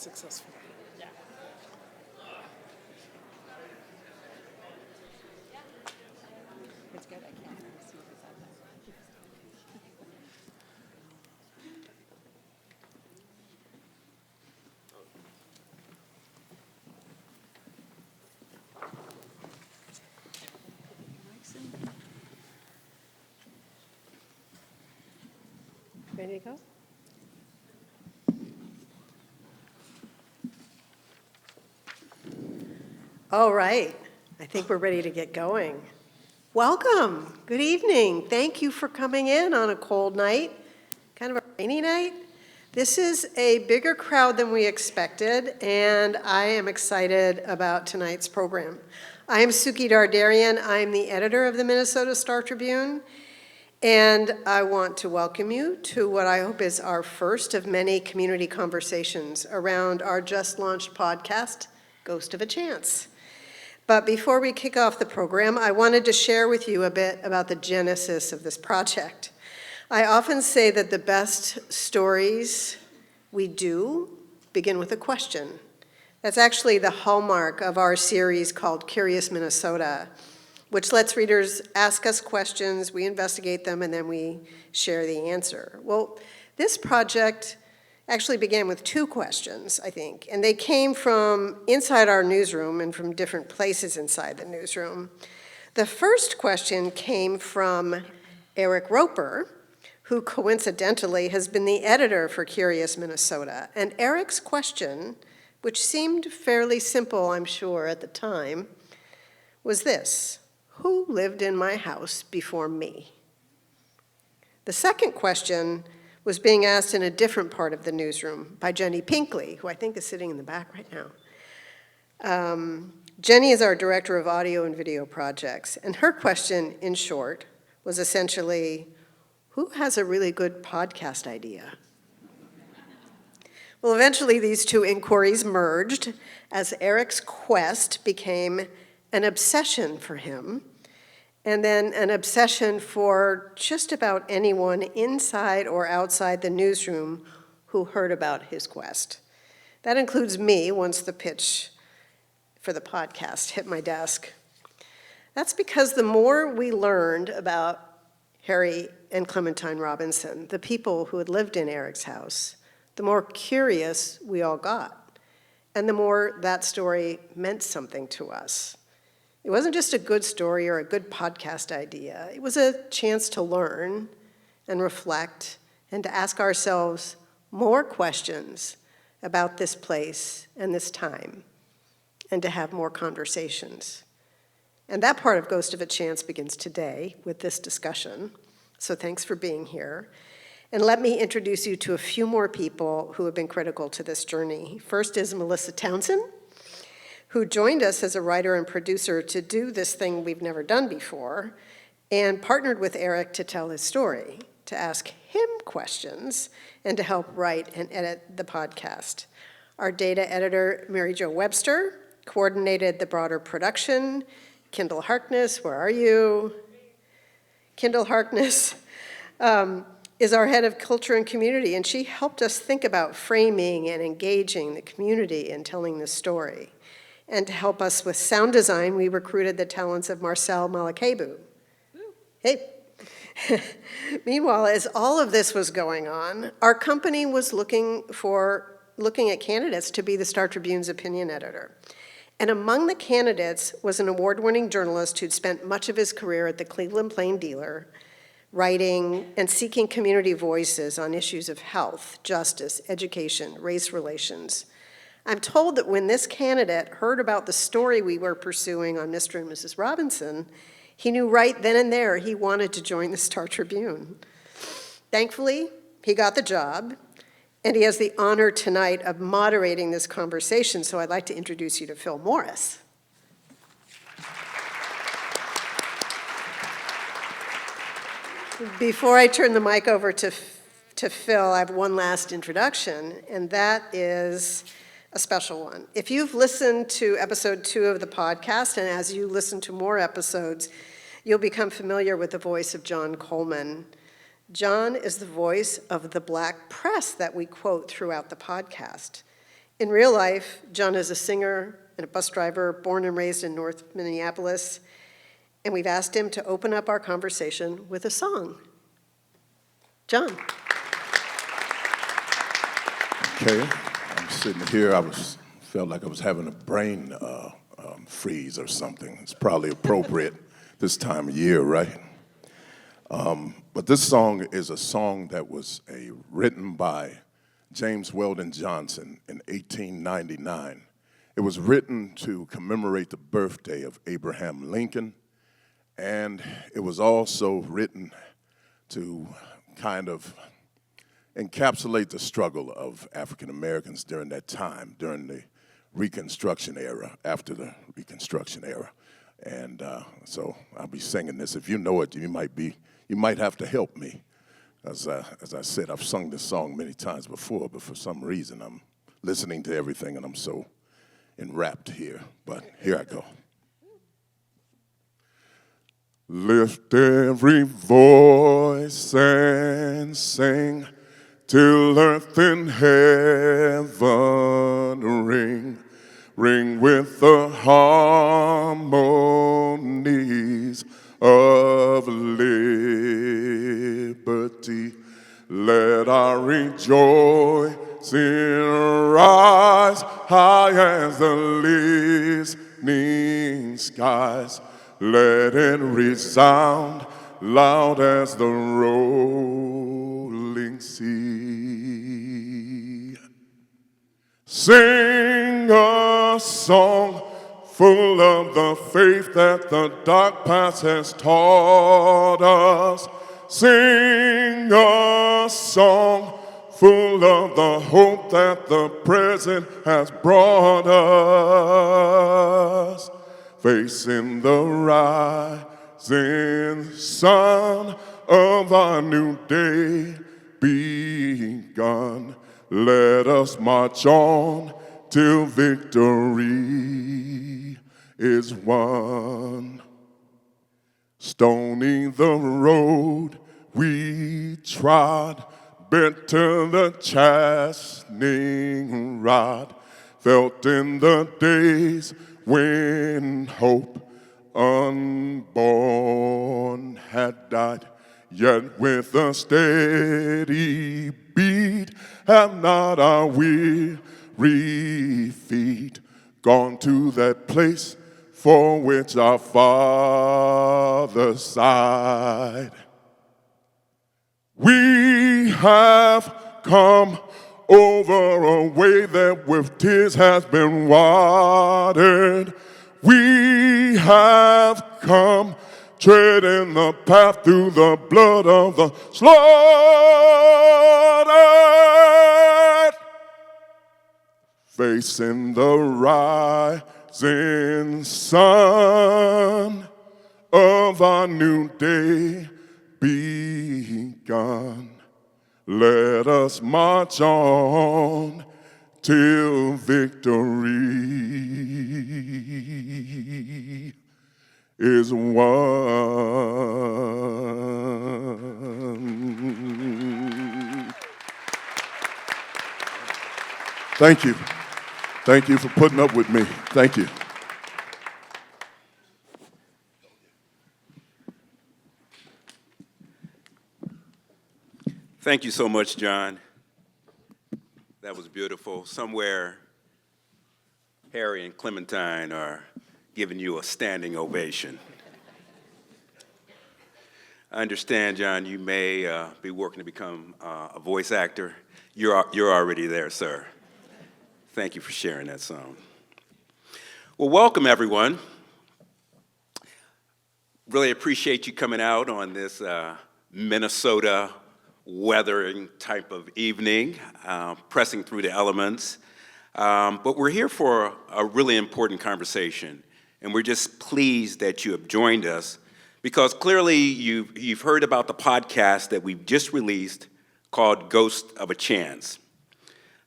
successful. Yeah. It's good. I can't see what's out there. Ready to go? All right, I think we're ready to get going. Welcome, good evening. Thank you for coming in on a cold night, kind of a rainy night. This is a bigger crowd than we expected, and I am excited about tonight's program. I am Suki Dardarian. I'm the editor of the Minnesota Star Tribune, and I want to welcome you to what I hope is our first of many community conversations around our just launched podcast, Ghost of a Chance. But before we kick off the program, I wanted to share with you a bit about the genesis of this project. I often say that the best stories we do begin with a question. That's actually the hallmark of our series called Curious Minnesota, which lets readers ask us questions, we investigate them, and then we share the answer. Well, this project actually began with two questions, I think, and they came from inside our newsroom and from different places inside the newsroom. The first question came from Eric Roper, who coincidentally has been the editor for Curious Minnesota. And Eric's question, which seemed fairly simple, I'm sure, at the time, was this: who lived in my house before me? The second question was being asked in a different part of the newsroom by Jenny Pinkley, who I think is sitting in the back right now. Jenny is our director of audio and video projects, and her question, in short, was essentially, who has a really good podcast idea? Well, eventually these two inquiries merged as Eric's quest became an obsession for him, and then an obsession for just about anyone inside or outside the newsroom who heard about his quest. That includes me once the pitch for the podcast hit my desk. That's because the more we learned about Harry and Clementine Robinson, the people who had lived in Eric's house, the more curious we all got, and the more that story meant something to us. It wasn't just a good story or a good podcast idea. It was a chance to learn and reflect and to ask ourselves more questions about this place and this time, and to have more conversations. And that part of Ghost of a Chance begins today with this discussion. So thanks for being here. And let me introduce you to a few more people who have been critical to this journey. First is Melissa Townsend, who joined us as a writer and producer to do this thing we've never done before, and partnered with Eric to tell his story, to ask him questions, and to help write and edit the podcast. Our data editor, Mary Jo Webster, coordinated the broader production. Kendall Harkness, where are you? Kendall Harkness is our head of culture and community, and she helped us think about framing and engaging the community in telling the story. And to help us with sound design, we recruited the talents of Marcel Malakebu. Hey. Meanwhile, as all of this was going on, our company was looking at candidates to be the Star Tribune's opinion editor. And among the candidates was an award-winning journalist who'd spent much of his career at the Cleveland Plain Dealer, writing and seeking community voices on issues of health, justice, education, race relations. I'm told that when this candidate heard about the story we were pursuing on Mr. and Mrs. Robinson, he knew right then and there he wanted to join the Star Tribune. Thankfully, he got the job, and he has the honor tonight of moderating this conversation, so I'd like to introduce you to Phil Morris. Before I turn the mic over to Phil, I have one last introduction, and that is a special one. If you've listened to episode 2 of the podcast, and as you listen to more episodes, you'll become familiar with the voice of John Coleman. John is the voice of the Black press that we quote throughout the podcast. In real life, John is a singer and a bus driver, born and raised in North Minneapolis, and we've asked him to open up our conversation with a song. John. Okay, I'm sitting here, felt like I was having a brain freeze or something. It's probably appropriate this time of year, right? But this song is a song that was written by James Weldon Johnson in 1899. It was written to commemorate the birthday of Abraham Lincoln, and it was also written to kind of encapsulate the struggle of African Americans during that time, during the Reconstruction era, after the Reconstruction era. And so I'll be singing this. If you know it, you might have to help me. As I said, I've sung this song many times before, but for some reason I'm listening to everything and I'm so enwrapped here. But here I go. Lift every voice and sing till earth and heaven ring with the harmonies of liberty. Let our rejoicing rise high as the listening skies. Let it resound loud as the rolling sea. Sing a song full of the faith that the dark past has taught us. Sing a song full of the hope that the present has brought us. Facing the rising sun of our new day begun, let us march on till victory is won. Stony the road we trod, bent to the chastening rod, felt in the days when hope unborn had died. Yet with a steady beat have not our weary feet gone to that place for which our Father sighed. We have come over a way that with tears has been watered. We have come treading the path through the blood of the slaughtered, facing the rising sun of our new day begun. Let us march on till victory is won. Thank you. Thank you for putting up with me. Thank you. Thank you so much, John. That was beautiful. Somewhere, Harry and Clementine are giving you a standing ovation. I understand, John, you may be working to become a voice actor. You're already there, sir. Thank you for sharing that song. Well, welcome, everyone. Really appreciate you coming out on this Minnesota weathering type of evening, pressing through the elements. But we're here for a really important conversation, and we're just pleased that you have joined us because clearly you've heard about the podcast that we've just released called Ghost of a Chance.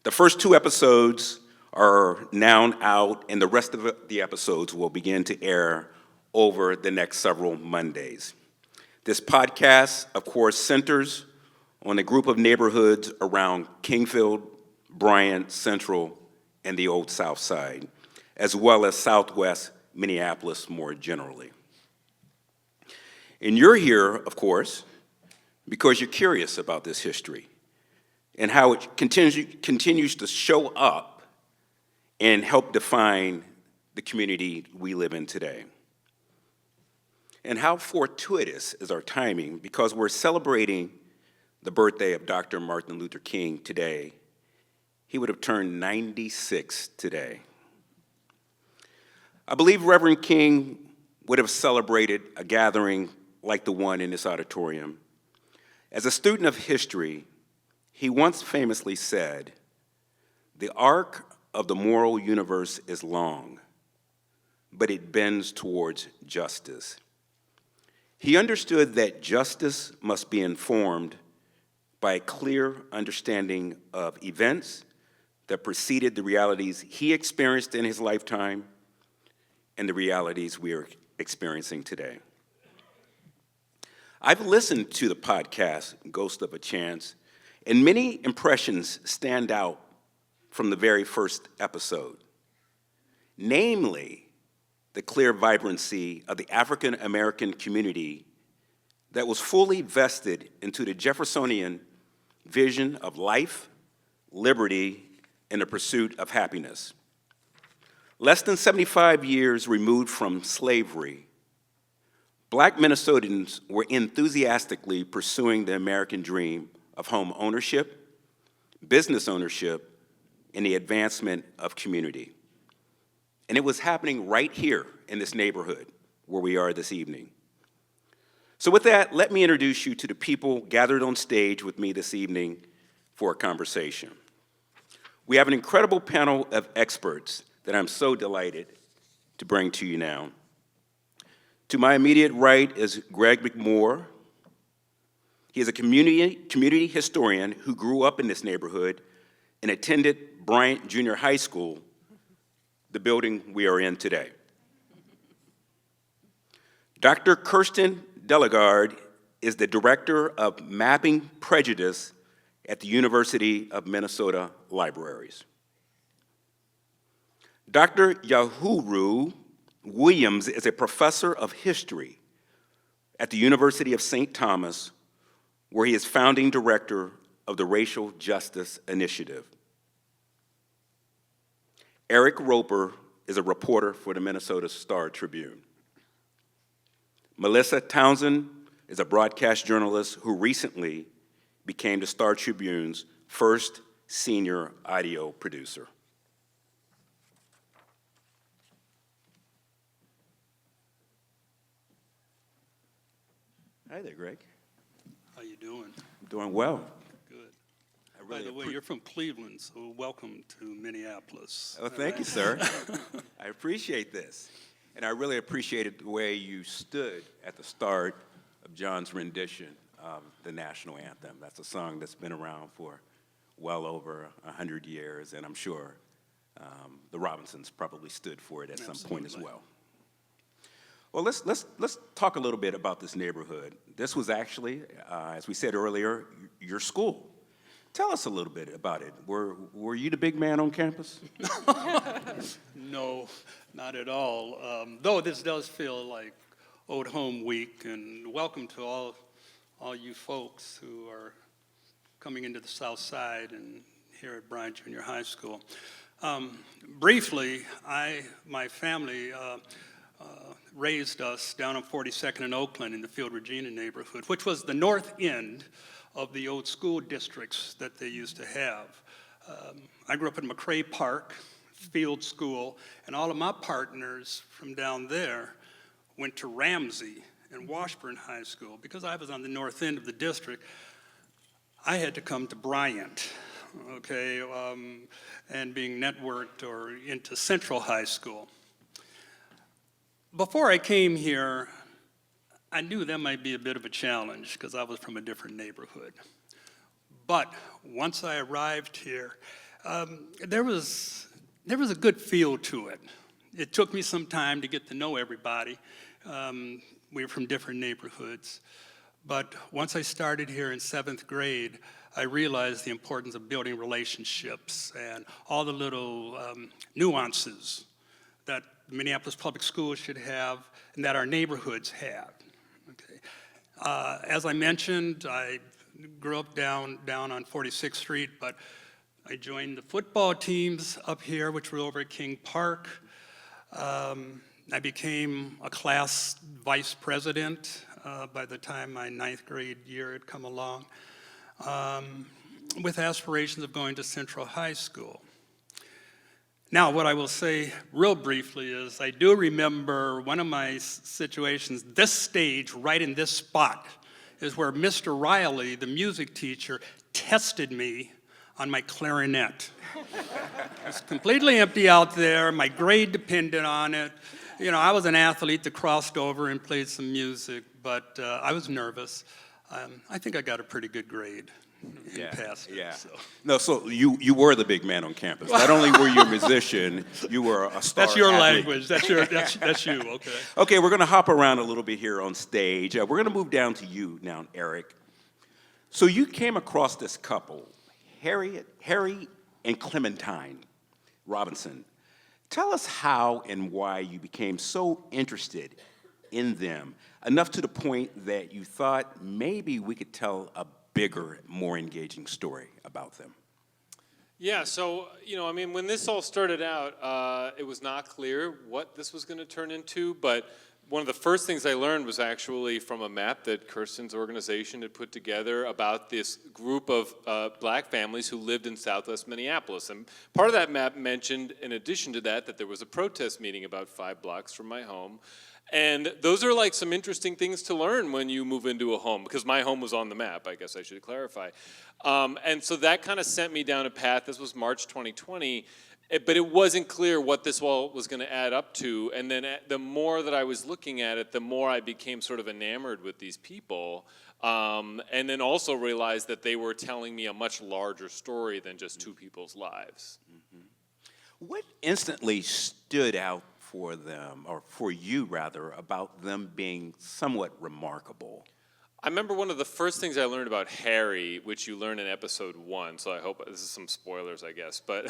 The first 2 episodes are now out, and the rest of the episodes will begin to air over the next several Mondays. This podcast, of course, centers on a group of neighborhoods around Kingfield, Bryant, Central, and the Old South Side, as well as Southwest Minneapolis more generally. And you're here, of course, because you're curious about this history and how it continues to show up and help define the community we live in today. And how fortuitous is our timing, because we're celebrating the birthday of Dr. Martin Luther King today. He would have turned 96 today. I believe Reverend King would have celebrated a gathering like the one in this auditorium. As a student of history, he once famously said, "The arc of the moral universe is long, but it bends towards justice." He understood that justice must be informed by a clear understanding of events that preceded the realities he experienced in his lifetime and the realities we are experiencing today. I've listened to the podcast, Ghost of a Chance, and many impressions stand out from the very first episode. Namely, the clear vibrancy of the African American community that was fully vested into the Jeffersonian vision of life, liberty, and the pursuit of happiness. Less than 75 years removed from slavery, Black Minnesotans were enthusiastically pursuing the American dream of home ownership, business ownership, and the advancement of community. And it was happening right here in this neighborhood where we are this evening. So with that, let me introduce you to the people gathered on stage with me this evening for a conversation. We have an incredible panel of experts that I'm so delighted to bring to you now. To my immediate right is Greg McMoore. He is a community historian who grew up in this neighborhood and attended Bryant Jr. High School, the building we are in today. Dr. Kirsten Delegard is the Director of Mapping Prejudice at the University of Minnesota Libraries. Dr. Yahuru Williams is a professor of history at the University of St. Thomas, where he is founding director of the Racial Justice Initiative. Eric Roper is a reporter for the Minnesota Star Tribune. Melissa Townsend is a broadcast journalist who recently became the Star Tribune's first senior audio producer. Hi there, Greg. How you doing? I'm doing well. Good. I By really the way, you're from Cleveland, so welcome to Minneapolis. Oh, thank you, sir. I appreciate this. And I really appreciated the way you stood at the start of John's rendition of the national anthem. That's a song that's been around for well over 100 years, and I'm sure the Robinsons probably stood for it at some point as well. Well, let's talk a little bit about this neighborhood. This was actually, as we said earlier, your school. Tell us a little bit about it. Were you the big man on campus? No, not at all. Though this does feel like Old Home Week, and welcome to all you folks who are coming into the South Side and here at Bryant Jr. High School. Briefly, my family raised us down on 42nd and Oakland in the Field Regina neighborhood, which was the north end of the old school districts that they used to have. I grew up in McCray Park, Field School, and all of my partners from down there went to Ramsey and Washburn High School. Because I was on the north end of the district, I had to come to Bryant, okay, and being networked or into Central High School. Before I came here, I knew that might be a bit of a challenge because I was from a different neighborhood. But once I arrived here, there was a good feel to it. It took me some time to get to know everybody. We were from different neighborhoods. But once I started here in 7th grade, I realized the importance of building relationships and all the little nuances that the Minneapolis Public Schools should have and that our neighborhoods have. Okay. As I mentioned, I grew up down on 46th Street, but I joined the football teams up here, which were over at King Park. I became a class vice president by the time my 9th grade year had come along, with aspirations of going to Central High School. Now, what I will say real briefly is I do remember one of my situations, this stage right in this spot is where Mr. Riley, the music teacher, tested me on my clarinet. It was completely empty out there. My grade depended on it. You know, I was an athlete that crossed over and played some music, but I was nervous. I think I got a pretty good grade. Passed it, yeah. So. No, so you were the big man on campus. Not only were you a musician, you were a star That's your athlete. language. That's you. Okay. Okay, we're going to hop around a little bit here on stage. We're going to move down to you now, Eric. So you came across this couple, Harry and Clementine Robinson. Tell us how and why you became so interested in them, enough to the point that you thought maybe we could tell a bigger, more engaging story about them. Yeah, so, I mean, when this all started out, it was not clear what this was going to turn into, but one of the first things I learned was actually from a map that Kirsten's organization had put together about this group of black families who lived in southwest Minneapolis. And part of that map mentioned, in addition to that there was a protest meeting about 5 blocks from my home. And those are like some interesting things to learn when you move into a home, because my home was on the map, I guess I should clarify. And so that kind of sent me down a path. This was March 2020, but it wasn't clear what this all was going to add up to. And then the more that I was looking at it, the more I became sort of enamored with these people. And then also realized that they were telling me a much larger story than just 2 people's lives. Mm-hmm. What instantly stood out for them, or for you rather, about them being somewhat remarkable? I remember one of the first things I learned about Harry, which you learn in episode 1, so I hope this is some spoilers, I guess, but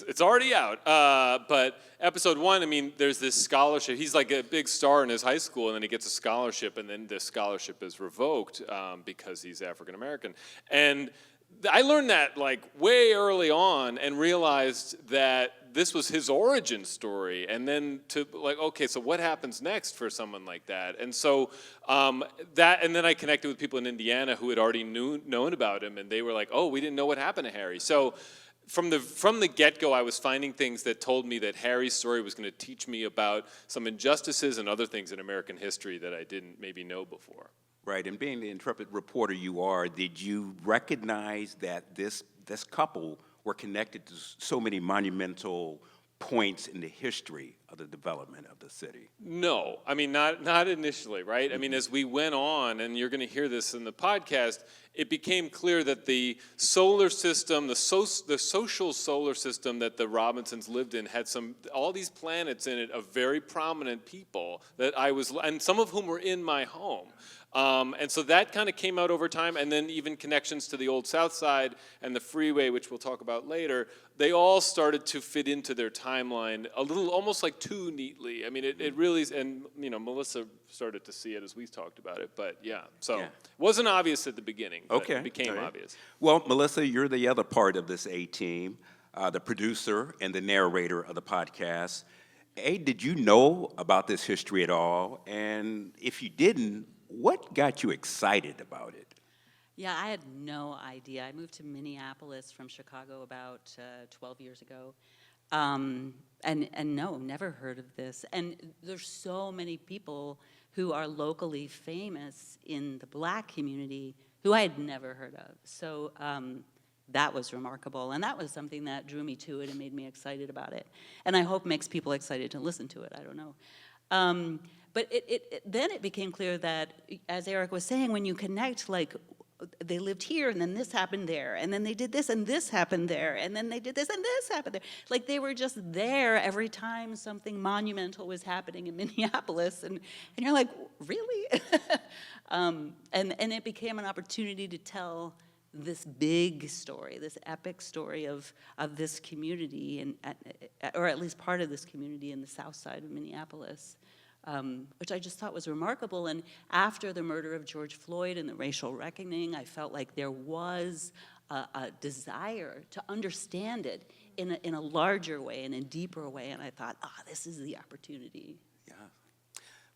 it's already out. But episode 1, I mean, there's this scholarship. He's like a big star in his high school, and then he gets a scholarship, and then the scholarship is revoked because he's African American. And I learned that like way early on and realized that this was his origin story, and then to like, okay, so what happens next for someone like that? And so and then I connected with people in Indiana who had already known about him, and they were like, oh, we didn't know what happened to Harry. So from the get-go, I was finding things that told me that Harry's story was going to teach me about some injustices and other things in American history that I didn't maybe know before. Right, and being the intrepid reporter you are, did you recognize that this couple were connected to so many monumental points in the history of the development of the city? No, I mean, not initially, right? I mean, as we went on, and you're going to hear this in the podcast, it became clear that the solar system, the social solar system that the Robinsons lived in had all these planets in it of very prominent people and some of whom were in my home. And so that kind of came out over time, and then even connections to the old South Side and the Freeway, which we'll talk about later, they all started to fit into their timeline a little, almost like too neatly. I mean, it really, and Melissa started to see it as we talked about it, but yeah. So it wasn't obvious at the beginning, but it became obvious. Well, Melissa, you're the other part of this A-team, the producer and the narrator of the podcast. Did you know about this history at all? And if you didn't, what got you excited about it? Yeah, I had no idea. I moved to Minneapolis from Chicago about 12 years ago. And no, never heard of this. And there's so many people who are locally famous in the black community who I had never heard of. So that was remarkable. And that was something that drew me to it and made me excited about it. And I hope makes people excited to listen to it. I don't know. But then it became clear that, as Eric was saying, when you connect like they lived here, and then this happened there, and then they did this, and this happened there, and then they did this, and this happened there. Like, they were just there every time something monumental was happening in Minneapolis, and you're like, really? And it became an opportunity to tell this big story, this epic story of this community, or at least part of this community in the south side of Minneapolis. Which I just thought was remarkable. And after the murder of George Floyd and the racial reckoning, I felt like there was a desire to understand it in a larger way, in a deeper way. And I thought, this is the opportunity. Yeah.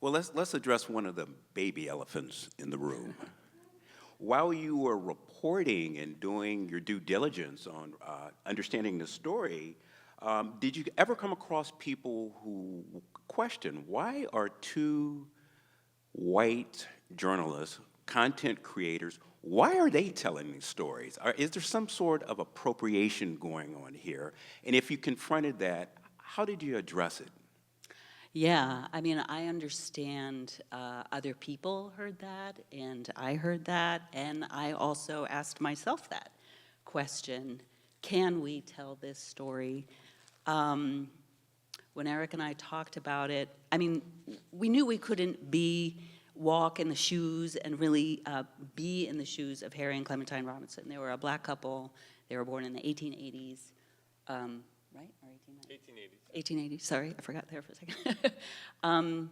Well, let's address one of the baby elephants in the room. While you were reporting and doing your due diligence on understanding the story, did you ever come across people who question, why are two white journalists, content creators, why are they telling these stories? Is there some sort of appropriation going on here? And if you confronted that, how did you address it? Yeah, I mean, I understand other people heard that, and I heard that, and I also asked myself that question, can we tell this story? When Eric and I talked about it, I mean, we knew we couldn't walk in the shoes and really be in the shoes of Harry and Clementine Robinson. They were a black couple. They were born in the 1880s, right? Or 1880s, sorry, I forgot there for a second.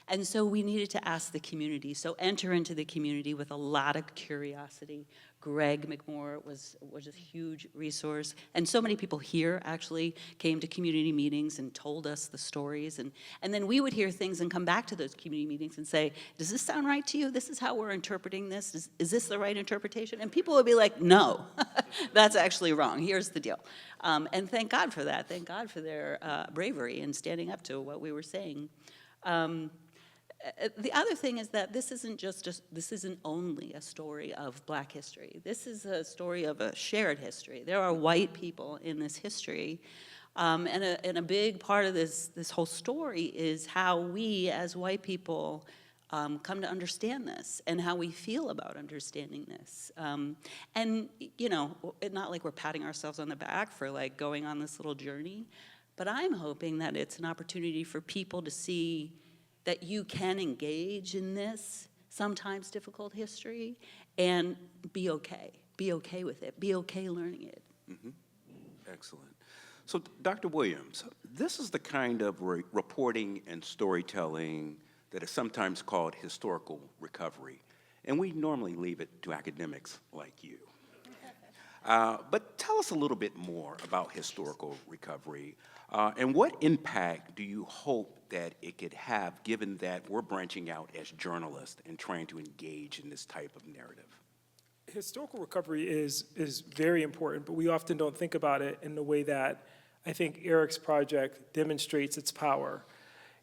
And so we needed to ask the community, so enter into the community with a lot of curiosity. Greg McMoore was a huge resource, and so many people here actually came to community meetings and told us the stories, and then we would hear things and come back to those community meetings and say, does this sound right to you? This is how we're interpreting this. Is this the right interpretation? And people would be like, no, that's actually wrong. Here's the deal. And thank God for that. Thank God for their bravery in standing up to what we were saying. The other thing is that this isn't only a story of black history. This is a story of a shared history. There are white people in this history, and a big part of this whole story is how we as white people come to understand this and how we feel about understanding this. And, you know, it's not like we're patting ourselves on the back for like going on this little journey, but I'm hoping that it's an opportunity for people to see that you can engage in this sometimes difficult history and be okay with it, be okay learning it. Mm-hmm. Excellent. So, Dr. Williams, this is the kind of reporting and storytelling that is sometimes called historical recovery, and we normally leave it to academics like you. But tell us a little bit more about historical recovery, and what impact do you hope that it could have, given that we're branching out as journalists and trying to engage in this type of narrative? Historical recovery is very important, but we often don't think about it in the way that I think Eric's project demonstrates its power.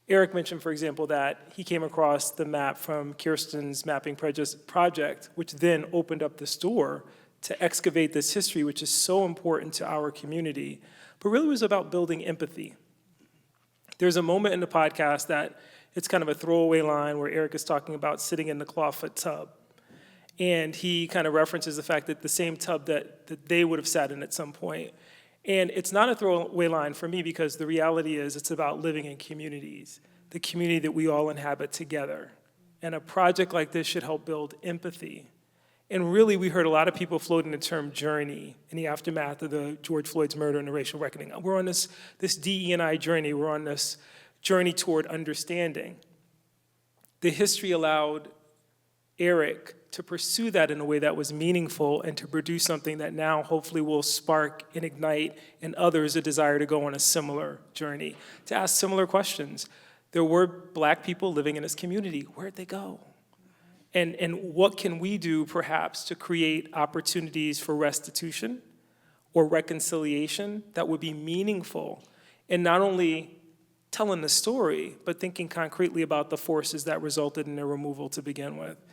Eric mentioned, for example, that he came across the map from Kirsten's Mapping Prejudice project, which then opened up this door to excavate this history, which is so important to our community, but really was about building empathy. There's a moment in the podcast that it's kind of a throwaway line where Eric is talking about sitting in the clawfoot tub. And he kind of references the fact that the same tub that they would have sat in at some point. And it's not a throwaway line for me because the reality is it's about living in communities, the community that we all inhabit together. And a project like this should help build empathy. And really, we heard a lot of people floating the term journey in the aftermath of the George Floyd's murder and the racial reckoning. We're on this DE&I journey. We're on this journey toward understanding. The history allowed Eric to pursue that in a way that was meaningful and to produce something that now hopefully will spark and ignite in others a desire to go on a similar journey, to ask similar questions. There were black people living in this community. Where'd they go? And what can we do, perhaps, to create opportunities for restitution or reconciliation that would be meaningful in not only telling the story, but thinking concretely about the forces that resulted in their removal to begin with.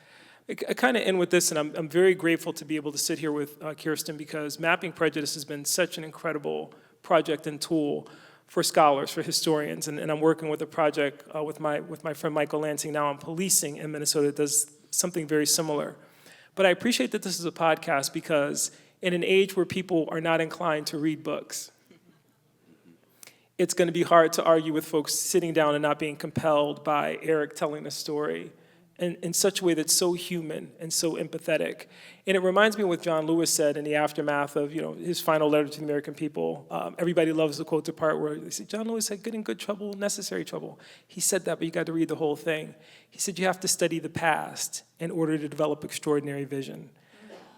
I kind of end with this, and I'm very grateful to be able to sit here with Kirsten because Mapping Prejudice has been such an incredible project and tool for scholars, for historians, and I'm working with a project with my friend Michael Lansing now on policing in Minnesota that does something very similar. But I appreciate that this is a podcast because in an age where people are not inclined to read books, it's going to be hard to argue with folks sitting down and not being compelled by Eric telling a story in such a way that's so human and so empathetic. And it reminds me of what John Lewis said in the aftermath of his final letter to the American people. Everybody loves the quote, the part where they say, John Lewis had good and good trouble, necessary trouble. He said that, but you got to read the whole thing. He said you have to study the past in order to develop extraordinary vision.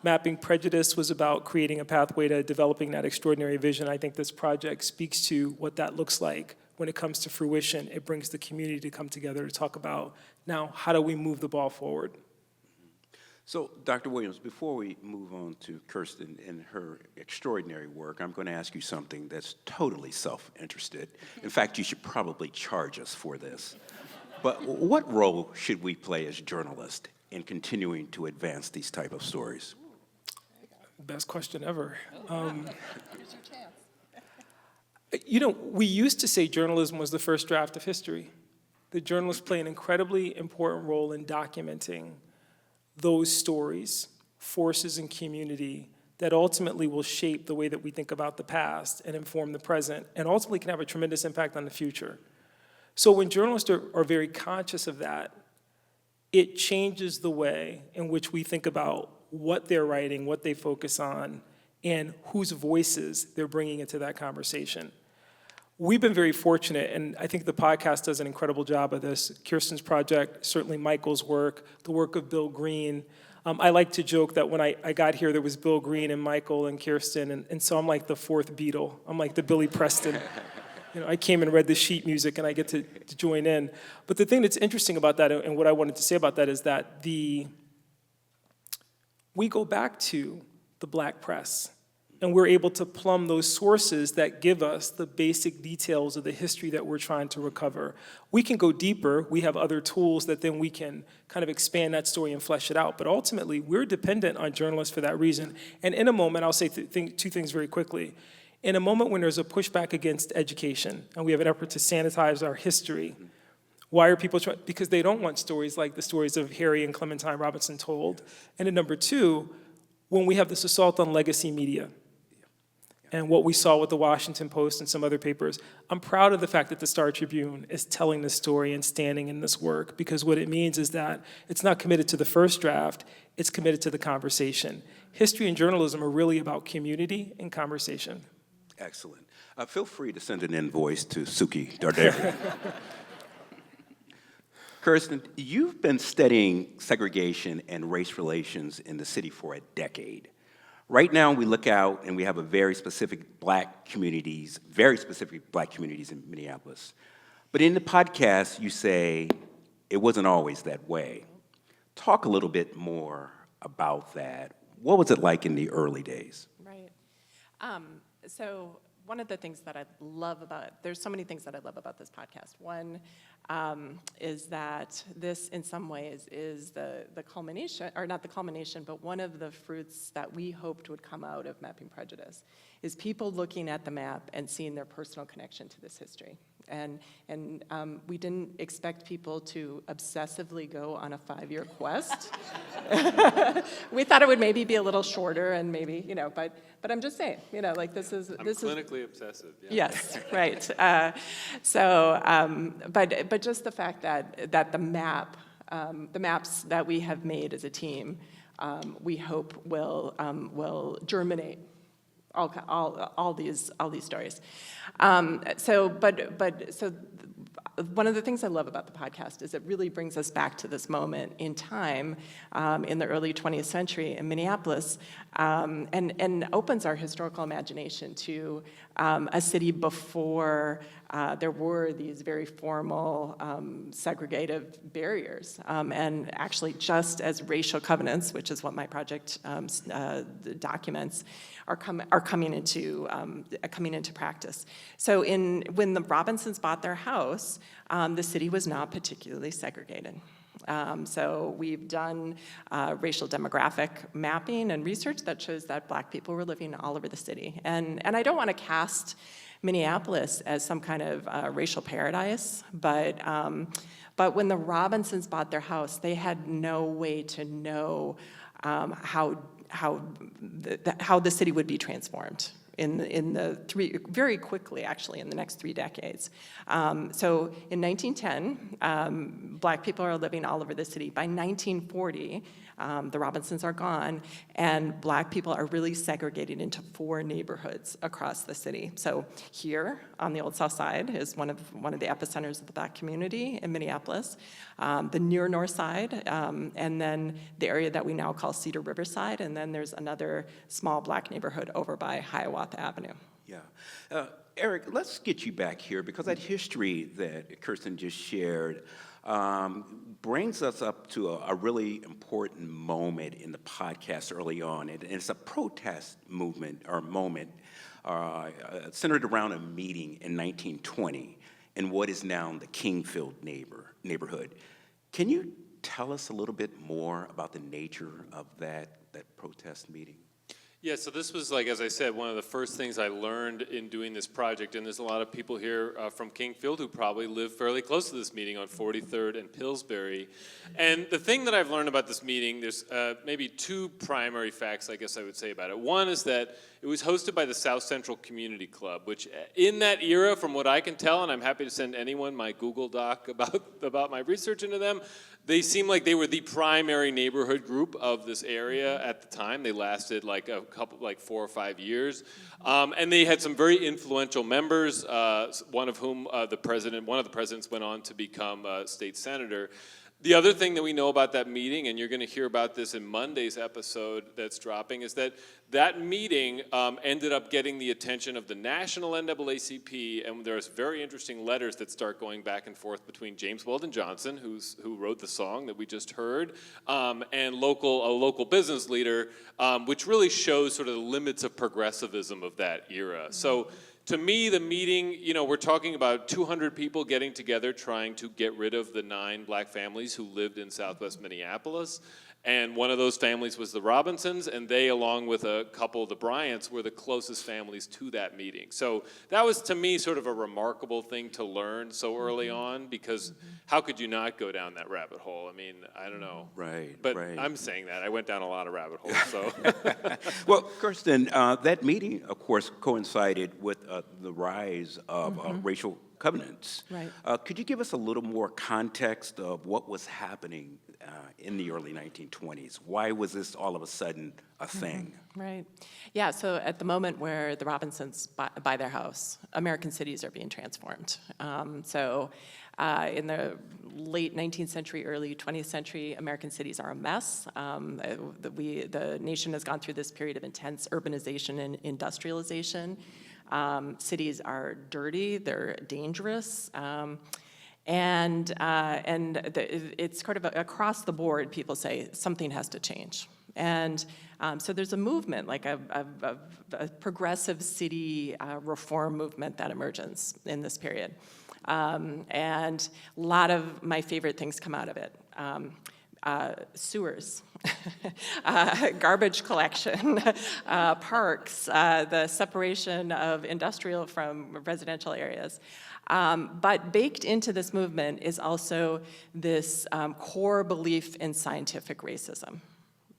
Mapping Prejudice was about creating a pathway to developing that extraordinary vision. I think this project speaks to what that looks like. When it comes to fruition, it brings the community to come together to talk about, now, how do we move the ball forward? So, Dr. Williams, before we move on to Kirsten and her extraordinary work, I'm going to ask you something that's totally self-interested. In fact, you should probably charge us for this. But what role should we play as journalists in continuing to advance these type of stories? Best question ever. We used to say journalism was the first draft of history. The journalists play an incredibly important role in documenting those stories, forces, and community that ultimately will shape the way that we think about the past and inform the present, and ultimately can have a tremendous impact on the future. So when journalists are very conscious of that, it changes the way in which we think about what they're writing, what they focus on, and whose voices they're bringing into that conversation. We've been very fortunate, and I think the podcast does an incredible job of this. Kirsten's project, certainly Michael's work, the work of Bill Green. I like to joke that when I got here, there was Bill Green and Michael and Kirsten, and so I'm like the fourth Beatle. I'm like the Billy Preston. I came and read the sheet music, and I get to join in. But the thing that's interesting about that, and what I wanted to say about that, is that we go back to the Black press, and we're able to plumb those sources that give us the basic details of the history that we're trying to recover. We can go deeper. We have other tools that then we can kind of expand that story and flesh it out. But ultimately, we're dependent on journalists for that reason. And in a moment, I'll say two things very quickly. In a moment when there's a pushback against education, and we have an effort to sanitize our history, why are people trying? Because they don't want stories like the stories of Harry and Clementine Robinson told. And then number two, when we have this assault on legacy media, and what we saw with the Washington Post and some other papers, I'm proud of the fact that the Star Tribune is telling this story and standing in this work, because what it means is that it's not committed to the first draft, it's committed to the conversation. History and journalism are really about community and conversation. Excellent. Feel free to send an invoice to Suki Darderi. Kirsten, you've been studying segregation and race relations in the city for a decade. Right now, we look out and we have a very specific black communities in Minneapolis. But in the podcast, you say it wasn't always that way. Talk a little bit more about that. What was it like in the early days? Right. So one of the things that I love there's so many things that I love about this podcast. One is that this, in some ways, is the culmination, or not the culmination, but one of the fruits that we hoped would come out of Mapping Prejudice, is people looking at the map and seeing their personal connection to this history. And we didn't expect people to obsessively go on a 5-year quest. We thought it would maybe be a little shorter, and maybe, but I'm just saying, like this is clinically obsessive. Yeah. Yes, right. But just the fact that the maps that we have made as a team, we hope will germinate all these stories. So one of the things I love about the podcast is it really brings us back to this moment in time in the early 20th century in Minneapolis, and opens our historical imagination to a city before there were these very formal segregative barriers, and actually just as racial covenants, which is what my project documents, are coming into practice. So when the Robinsons bought their house, the city was not particularly segregated. So we've done racial demographic mapping and research that shows that Black people were living all over the city. And I don't want to cast Minneapolis as some kind of racial paradise, but when the Robinsons bought their house, they had no way to know how the city would be transformed very quickly, actually, in the next 3 decades. So in 1910, Black people are living all over the city. By 1940, the Robinsons are gone, and Black people are really segregated into 4 neighborhoods across the city. So here on the Old South Side is one of the epicenters of the Black community in Minneapolis, the near North Side, and then the area that we now call Cedar Riverside, and then there's another small Black neighborhood over by Hiawatha Avenue. Yeah. Eric, let's get you back here, because that history that Kirsten just shared brings us up to a really important moment in the podcast early on. And it's a protest movement or moment centered around a meeting in 1920 in what is now the Kingfield neighborhood. Can you tell us a little bit more about the nature of that protest meeting? Yeah, so this was, like, as I said, one of the first things I learned in doing this project, and there's a lot of people here from Kingfield who probably live fairly close to this meeting on 43rd and Pillsbury. And the thing that I've learned about this meeting, there's maybe 2 primary facts, I guess I would say about it. One is that it was hosted by the South Central Community Club, which in that era, from what I can tell, and I'm happy to send anyone my Google Doc about my research into them, they seem like they were the primary neighborhood group of this area at the time. They lasted like 4 or 5 years. And they had some very influential members, one of whom one of the presidents went on to become a state senator. The other thing that we know about that meeting, and you're going to hear about this in Monday's episode that's dropping, is that meeting ended up getting the attention of the national NAACP, and there's very interesting letters that start going back and forth between James Weldon Johnson, who wrote the song that we just heard, and a local business leader, which really shows sort of the limits of progressivism of that era. So, to me, the meeting, we're talking about 200 people getting together trying to get rid of the 9 Black families who lived in Southwest Minneapolis. And one of those families was the Robinsons, and they, along with a couple of the Bryants, were the closest families to that meeting. So that was, to me, sort of a remarkable thing to learn so early on, because how could you not go down that rabbit hole? I mean, I don't know. Right, But right. I'm saying that. I went down a lot of rabbit holes, so. Well, Kirsten, that meeting, of course, coincided with the rise of racial covenants. Right. Could you give us a little more context of what was happening in the early 1920s? Why was this all of a sudden a thing? Right. Yeah, so at the moment where the Robinsons buy their house, American cities are being transformed. In the late 19th century, early 20th century, American cities are a mess. The nation has gone through this period of intense urbanization and industrialization. Cities are dirty, they're dangerous. It's sort of across the board, people say something has to change. And so there's a movement, like a progressive city reform movement that emerges in this period. And a lot of my favorite things come out of it. Sewers, garbage collection, parks, the separation of industrial from residential areas. But baked into this movement is also this core belief in scientific racism.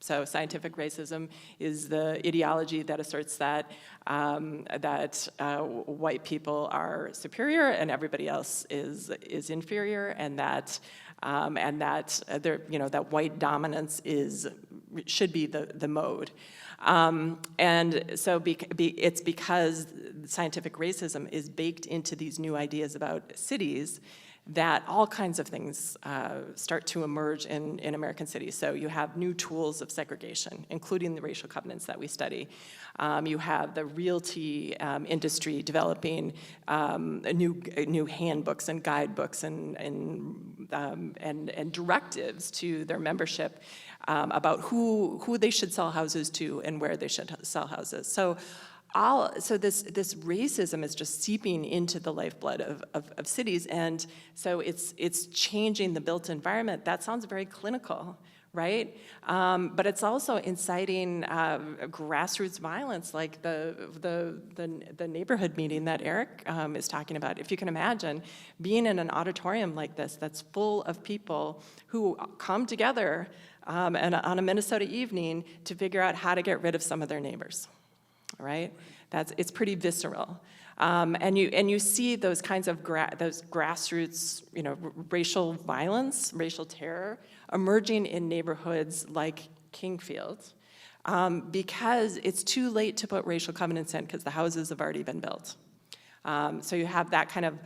So scientific racism is the ideology that asserts that white people are superior and everybody else is inferior, and that that white dominance should be the mode. And so it's because scientific racism is baked into these new ideas about cities that all kinds of things start to emerge in American cities. So you have new tools of segregation, including the racial covenants that we study. You have the realty industry developing new handbooks and guidebooks and directives to their membership about who they should sell houses to and where they should sell houses. So this racism is just seeping into the lifeblood of cities, and so it's changing the built environment. That sounds very clinical, right? But it's also inciting grassroots violence, like the neighborhood meeting that Eric is talking about. If you can imagine being in an auditorium like this that's full of people who come together and on a Minnesota evening to figure out how to get rid of some of their neighbors, all right? It's pretty visceral. And you see those kinds of those grassroots, racial violence, racial terror emerging in neighborhoods like Kingfield, because it's too late to put racial covenants in because the houses have already been built. So you have that kind of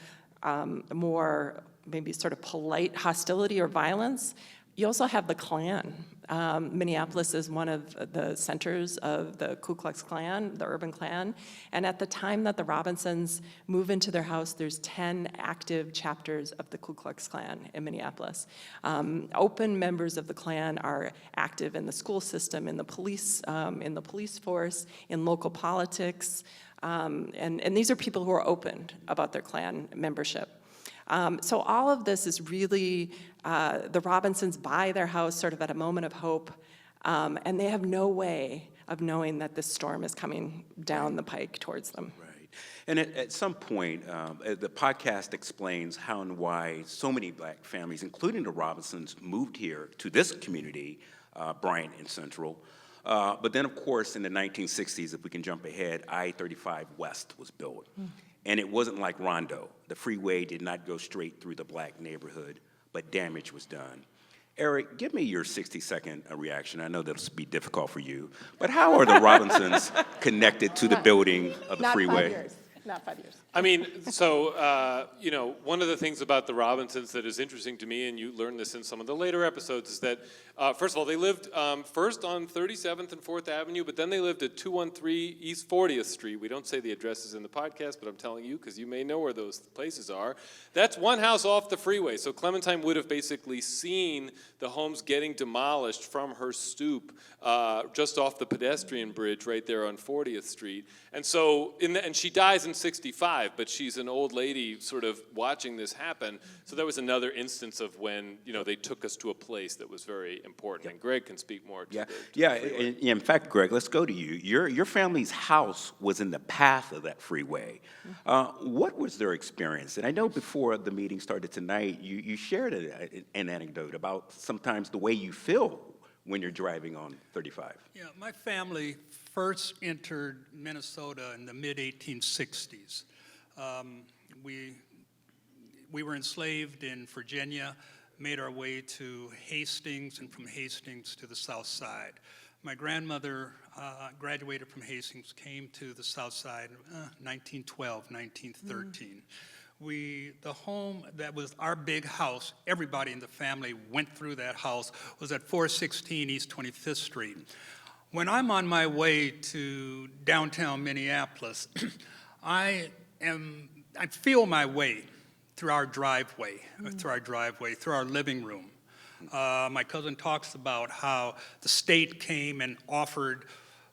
more maybe sort of polite hostility or violence. You also have the Klan. Minneapolis is one of the centers of the Ku Klux Klan, the urban Klan. And at the time that the Robinsons move into their house, there's 10 active chapters of the Ku Klux Klan in Minneapolis. Open members of the Klan are active in the school system, in the police force, in local politics. And these are people who are open about their Klan membership. So all of this is really, the Robinsons buy their house sort of at a moment of hope, and they have no way of knowing that this storm is coming down the pike towards them. Right. And at some point, the podcast explains how and why so many black families, including the Robinsons, moved here to this community, Bryant and Central. But then, of course, in the 1960s, if we can jump ahead, I-35 West was built. And it wasn't like Rondo. The freeway did not go straight through the black neighborhood, but damage was done. Eric, give me your 60-second reaction. I know that'll be difficult for you, but how are the Robinsons connected to the building of the freeway? Not 5 years. I mean, so, one of the things about the Robinsons that is interesting to me, and you learned this in some of the later episodes, is that, first of all, they lived first on 37th and 4th Avenue, but then they lived at 213 East 40th Street. We don't say the addresses in the podcast, but I'm telling you because you may know where those places are. That's one house off the freeway. So Clementine would have basically seen the homes getting demolished from her stoop just off the pedestrian bridge right there on 40th Street. And so, and she dies in 65, but she's an old lady sort of watching this happen. So that was another instance of when, they took us to a place that was very important. And Greg can speak more to In fact, Greg, let's go to you. Your family's house was in the path of that freeway. What was their experience? And I know before the meeting started tonight, you shared an anecdote about sometimes the way you feel when you're driving on 35. Yeah, my family first entered Minnesota in the mid-1860s. We were enslaved in Virginia, made our way to Hastings, and from Hastings to the South Side. My grandmother graduated from Hastings, came to the South Side 1912, 1913. The home that was our big house, everybody in the family went through that house, was at 416 East 25th Street. When I'm on my way to downtown Minneapolis, I feel my way through our driveway, through our living room. My cousin talks about how the state came and offered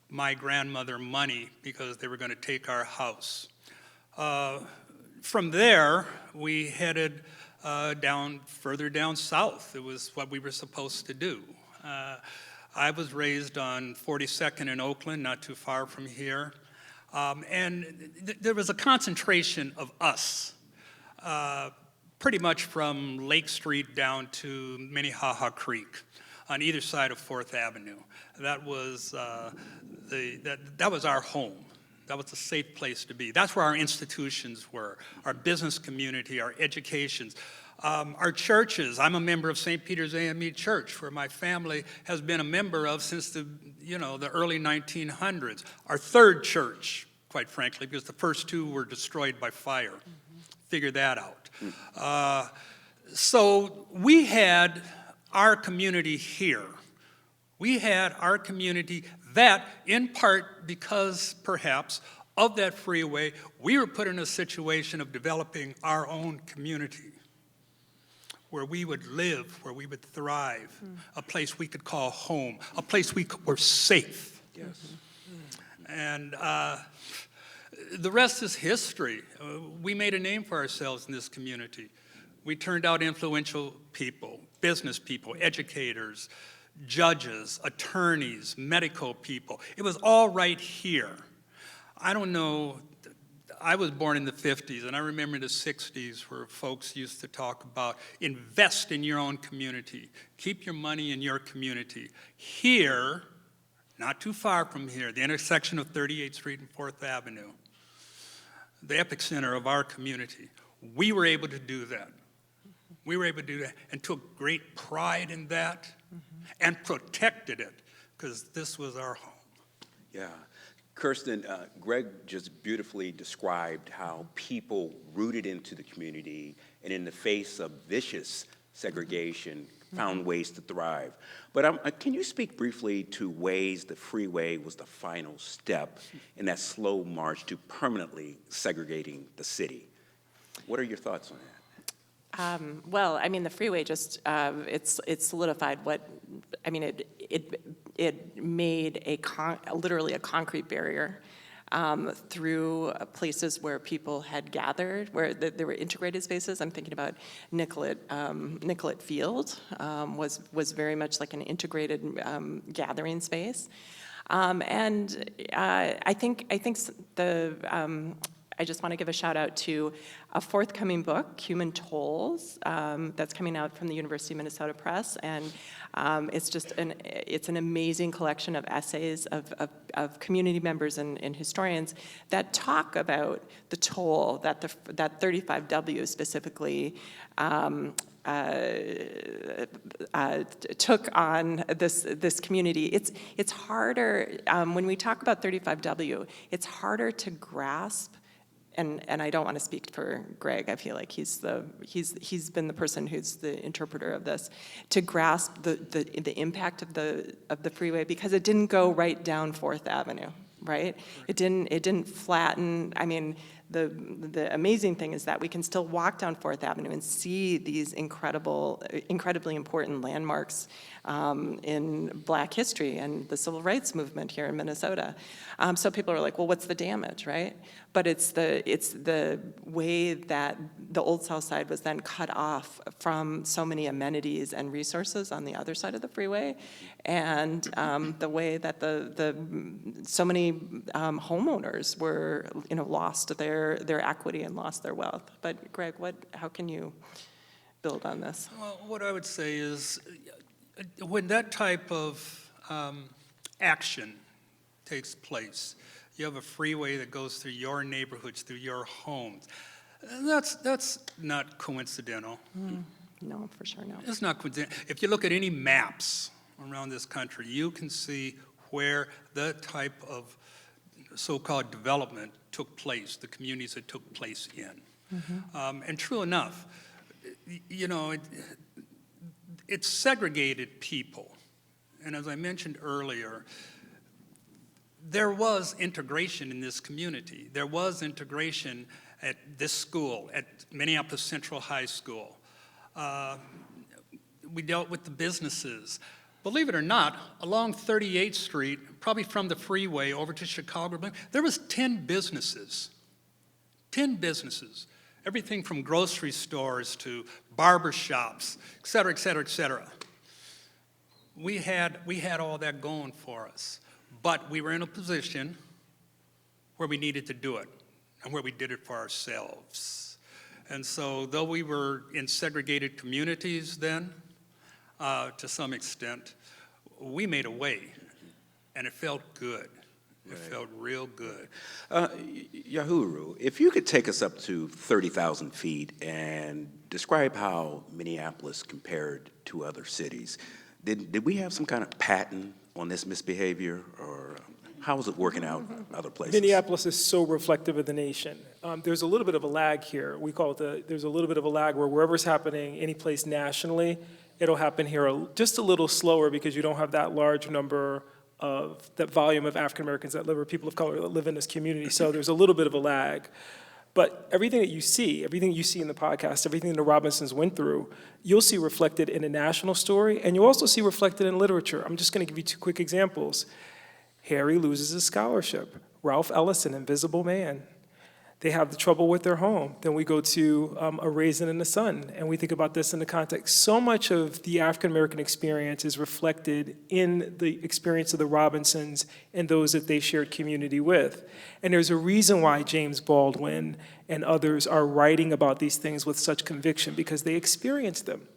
my grandmother money because they were going to take our house. From there, we headed further down south. It was what we were supposed to do. I was raised on 42nd in Oakland, not too far from here. And there was a concentration of us, pretty much from Lake Street down to Minnehaha Creek on either side of 4th Avenue. That was that was our home. That was a safe place to be. That's where our institutions were, our business community, our educations. Our churches. I'm a member of St. Peter's AME Church, where my family has been a member of since the early 1900s. Our third church, quite frankly, because the first two were destroyed by fire. Figure that out. So we had our community here. We had our community that, in part because perhaps of that freeway, we were put in a situation of developing our own community, where we would live, where we would thrive, a place we could call home, a place we were safe. Yes. And the rest is history. We made a name for ourselves in this community. We turned out influential people, business people, educators, judges, attorneys, medical people. It was all right here. I don't know I was born in the 50s, and I remember the 60s where folks used to talk about invest in your own community, keep your money in your community. Here, not too far from here, the intersection of 38th Street and 4th Avenue, the epicenter of our community, we were able to do that. We were able to do that and took great pride in that and protected it because this was our home. Yeah. Kirsten, Greg just beautifully described how people rooted into the community and in the face of vicious segregation found ways to thrive. But can you speak briefly to ways the freeway was the final step in that slow march to permanently segregating the city? What are your thoughts on that? Well, I mean, the freeway just, it's solidified what, I mean, it made literally a concrete barrier through places where people had gathered, where there were integrated spaces. I'm thinking about Nicollet Field was very much like an integrated gathering space. And I think I just want to give a shout out to a forthcoming book, Human Tolls, that's coming out from the University of Minnesota Press, and it's an amazing collection of essays of community members and historians that talk about the toll that that 35W specifically took on this community. It's harder when we talk about 35W. It's harder to grasp. And I don't want to speak for Greg. I feel like he's been the person who's the interpreter of this, to grasp the impact of the freeway, because it didn't go right down 4th Avenue, right? It didn't flatten. I mean, the amazing thing is that we can still walk down 4th Avenue and see these incredibly important landmarks in Black history and the civil rights movement here in Minnesota. So people are like, well, what's the damage, right? But it's the way that the Old South Side was then cut off from so many amenities and resources on the other side of the freeway, and the way that so many homeowners were, lost their equity and lost their wealth. But Greg, how can you build on this? Well, what I would say is, when that type of action takes place, you have a freeway that goes through your neighborhoods, through your homes. That's not coincidental. No, for sure not. It's not coincidental. If you look at any maps around this country, you can see where the type of so-called development took place, the communities it took place in. And true enough, it's segregated people. And as I mentioned earlier, there was integration in this community. There was integration at this school, at Minneapolis Central High School. We dealt with the businesses. Believe it or not, along 38th Street, probably from the freeway over to Chicago, there was 10 businesses. 10 businesses. Everything from grocery stores to barber shops, et cetera, et cetera, et cetera. We had all that going for us. But we were in a position where we needed to do it and where we did it for ourselves. And so though we were in segregated communities then, to some extent, we made a way, and it felt good. It felt real good. Yahuru, if you could take us up to 30,000 feet and describe how Minneapolis compared to other cities. Did we have some kind of patent on this misbehavior, or how is it working out in other places? Minneapolis is so reflective of the nation. There's a little bit of a lag here. We call it there's a little bit of a lag where wherever's happening, any place nationally, it'll happen here just a little slower because you don't have that large number of that volume of African Americans that live, or people of color that live in this community. So there's a little bit of a lag. But everything that you see in the podcast, everything the Robinsons went through, you'll see reflected in a national story, and you'll also see reflected in literature. I'm just going to give you two quick examples. Harry loses his scholarship. Ralph Ellison, Invisible Man. They have the trouble with their home. Then we go to A Raisin in the Sun, and we think about this in the context. So much of the African-American experience is reflected in the experience of the Robinsons and those that they shared community with. And there's a reason why James Baldwin and others are writing about these things with such conviction, because they experienced them.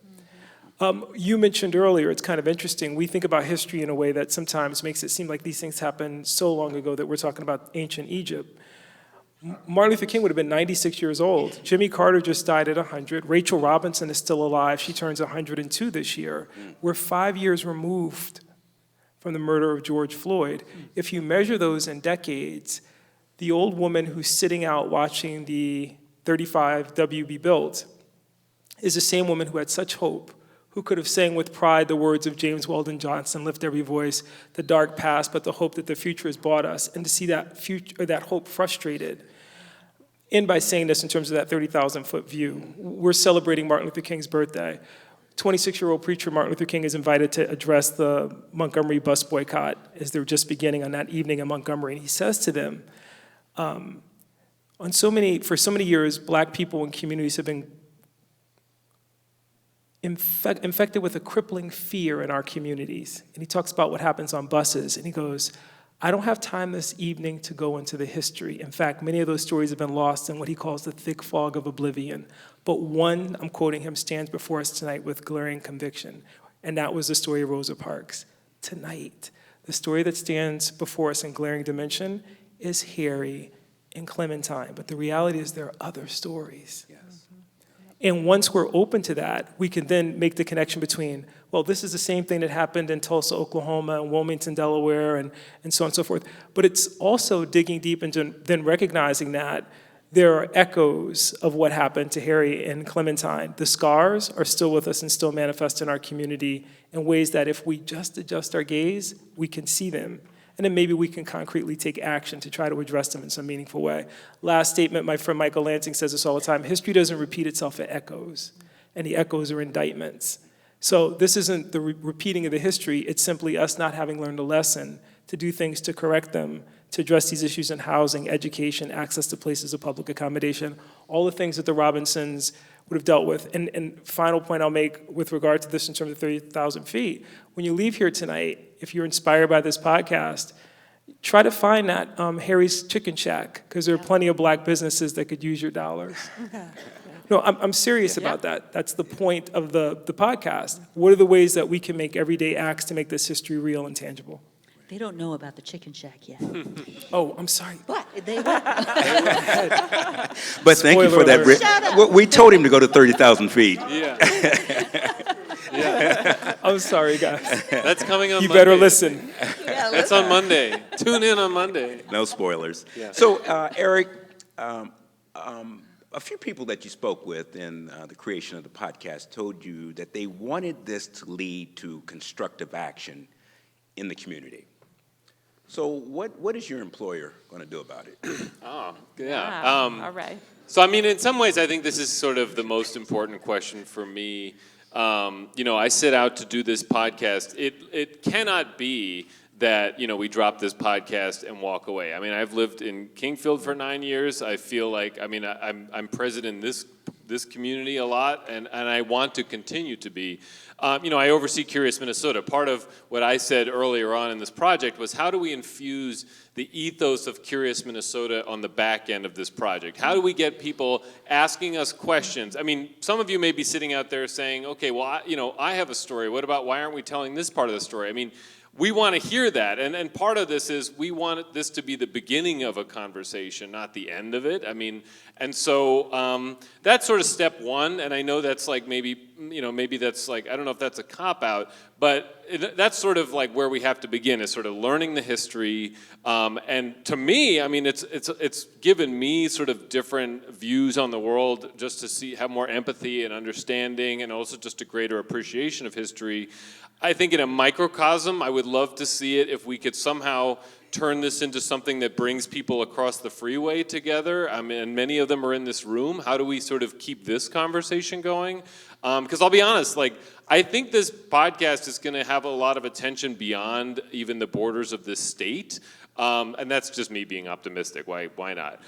You mentioned earlier, it's kind of interesting, we think about history in a way that sometimes makes it seem like these things happened so long ago that we're talking about ancient Egypt. Martin Luther King would have been 96 years old. Jimmy Carter just died at 100. Rachel Robinson is still alive. She turns 102 this year. We're 5 years removed from the murder of George Floyd. If you measure those in decades, the old woman who's sitting out watching the 35W be built is the same woman who had such hope, who could have sang with pride the words of James Weldon Johnson, lift every voice, the dark past, but the hope that the future has brought us, and to see that future, or that hope frustrated. And by saying this in terms of that 30,000-foot view, we're celebrating Martin Luther King's birthday. 26-year-old preacher Martin Luther King is invited to address the Montgomery bus boycott as they were just beginning on that evening in Montgomery, and he says to them, for so many years, black people and communities have been infected with a crippling fear in our communities. And he talks about what happens on buses, and he goes, I don't have time this evening to go into the history. In fact, many of those stories have been lost in what he calls the thick fog of oblivion. But one, I'm quoting him, stands before us tonight with glaring conviction, and that was the story of Rosa Parks. Tonight, the story that stands before us in glaring dimension is Harry and Clementine, but the reality is there are other stories. Yes. And once we're open to that, we can then make the connection between, well, this is the same thing that happened in Tulsa, Oklahoma, and Wilmington, Delaware, and so on and so forth. But it's also digging deep into then recognizing that there are echoes of what happened to Harry and Clementine. The scars are still with us and still manifest in our community in ways that if we just adjust our gaze, we can see them. And then maybe we can concretely take action to try to address them in some meaningful way. Last statement, my friend Michael Lansing says this all the time, history doesn't repeat itself, it echoes. And the echoes are indictments. So this isn't the repeating of the history, it's simply us not having learned a lesson to do things to correct them, to address these issues in housing, education, access to places of public accommodation, all the things that the Robinsons would have dealt with. And final point I'll make with regard to this in terms of 30,000 feet, when you leave here tonight, if you're inspired by this podcast, try to find that Harry's Chicken Shack, because there are plenty of black businesses that could use your dollars. No, I'm serious about that. That's the point of the podcast. What are the ways that we can make everyday acts to make this history real and tangible? They don't know about the Chicken Shack yet. Oh, I'm sorry. But they will. But thank you for that. We told him to go to 30,000 feet. Yeah. I'm sorry, guys. That's coming on You Monday. better listen. That's on Monday. Tune in on Monday. No spoilers. Yeah. So, Eric, a few people that you spoke with in the creation of the podcast told you that they wanted this to lead to constructive action in the community. So what is your employer going to do about it? Oh, yeah. All right. So, I mean, in some ways, I think this is sort of the most important question for me. I set out to do this podcast. It cannot be that, we drop this podcast and walk away. I mean, I've lived in Kingfield for 9 years. I feel like, I'm present in this community a lot, and I want to continue to be. I oversee Curious Minnesota. Part of what I said earlier on in this project was, how do we infuse the ethos of Curious Minnesota on the back end of this project? How do we get people asking us questions? I mean, some of you may be sitting out there saying, okay, well, I have a story. What about, why aren't we telling this part of the story? I mean, we want to hear that, and part of this is we want this to be the beginning of a conversation, not the end of it. I mean, and so that's sort of step one, and I know that's like maybe that's like, I don't know if that's a cop-out, but that's sort of like where we have to begin, is sort of learning the history, and to me, I mean, it's given me sort of different views on the world, just to have more empathy and understanding, and also just a greater appreciation of history. I think in a microcosm, I would love to see it if we could somehow turn this into something that brings people across the freeway together. I mean, and many of them are in this room. How do we sort of keep this conversation going? Because I'll be honest, I think this podcast is going to have a lot of attention beyond even the borders of this state. And that's just me being optimistic. Why not?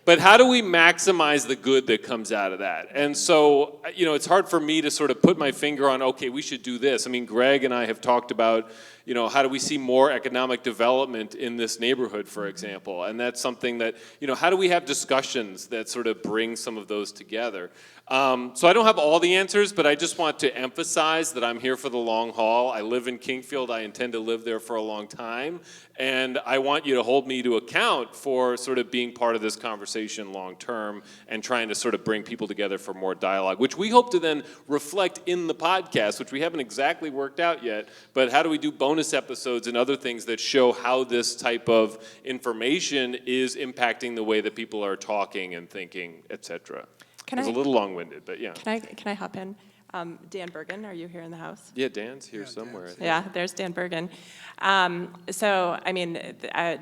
But how do we maximize the good that comes out of that? And so, you know, it's hard for me to sort of put my finger on, okay, we should do this. I mean, Greg and I have talked about, you know, how do we see more economic development in this neighborhood, for example? And that's something that, you know, how do we have discussions that sort of bring some of those together? So I don't have all the answers, but I just want to emphasize that I'm here for the long haul. I live in Kingfield. I intend to live there for a long time. And I want you to hold me to account for sort of being part of this conversation long term and trying to sort of bring people together for more dialogue, which we hope to then reflect in the podcast, which we haven't exactly worked out yet. But how do we do bonus episodes and other things that show how this type of information is impacting the way that people are talking and thinking, et cetera? It's a little long-winded, but yeah. Can I hop in? Dan Bergen, are you here in the house? Yeah, Dan's here somewhere. Yeah, there's Dan Bergen. So, I mean,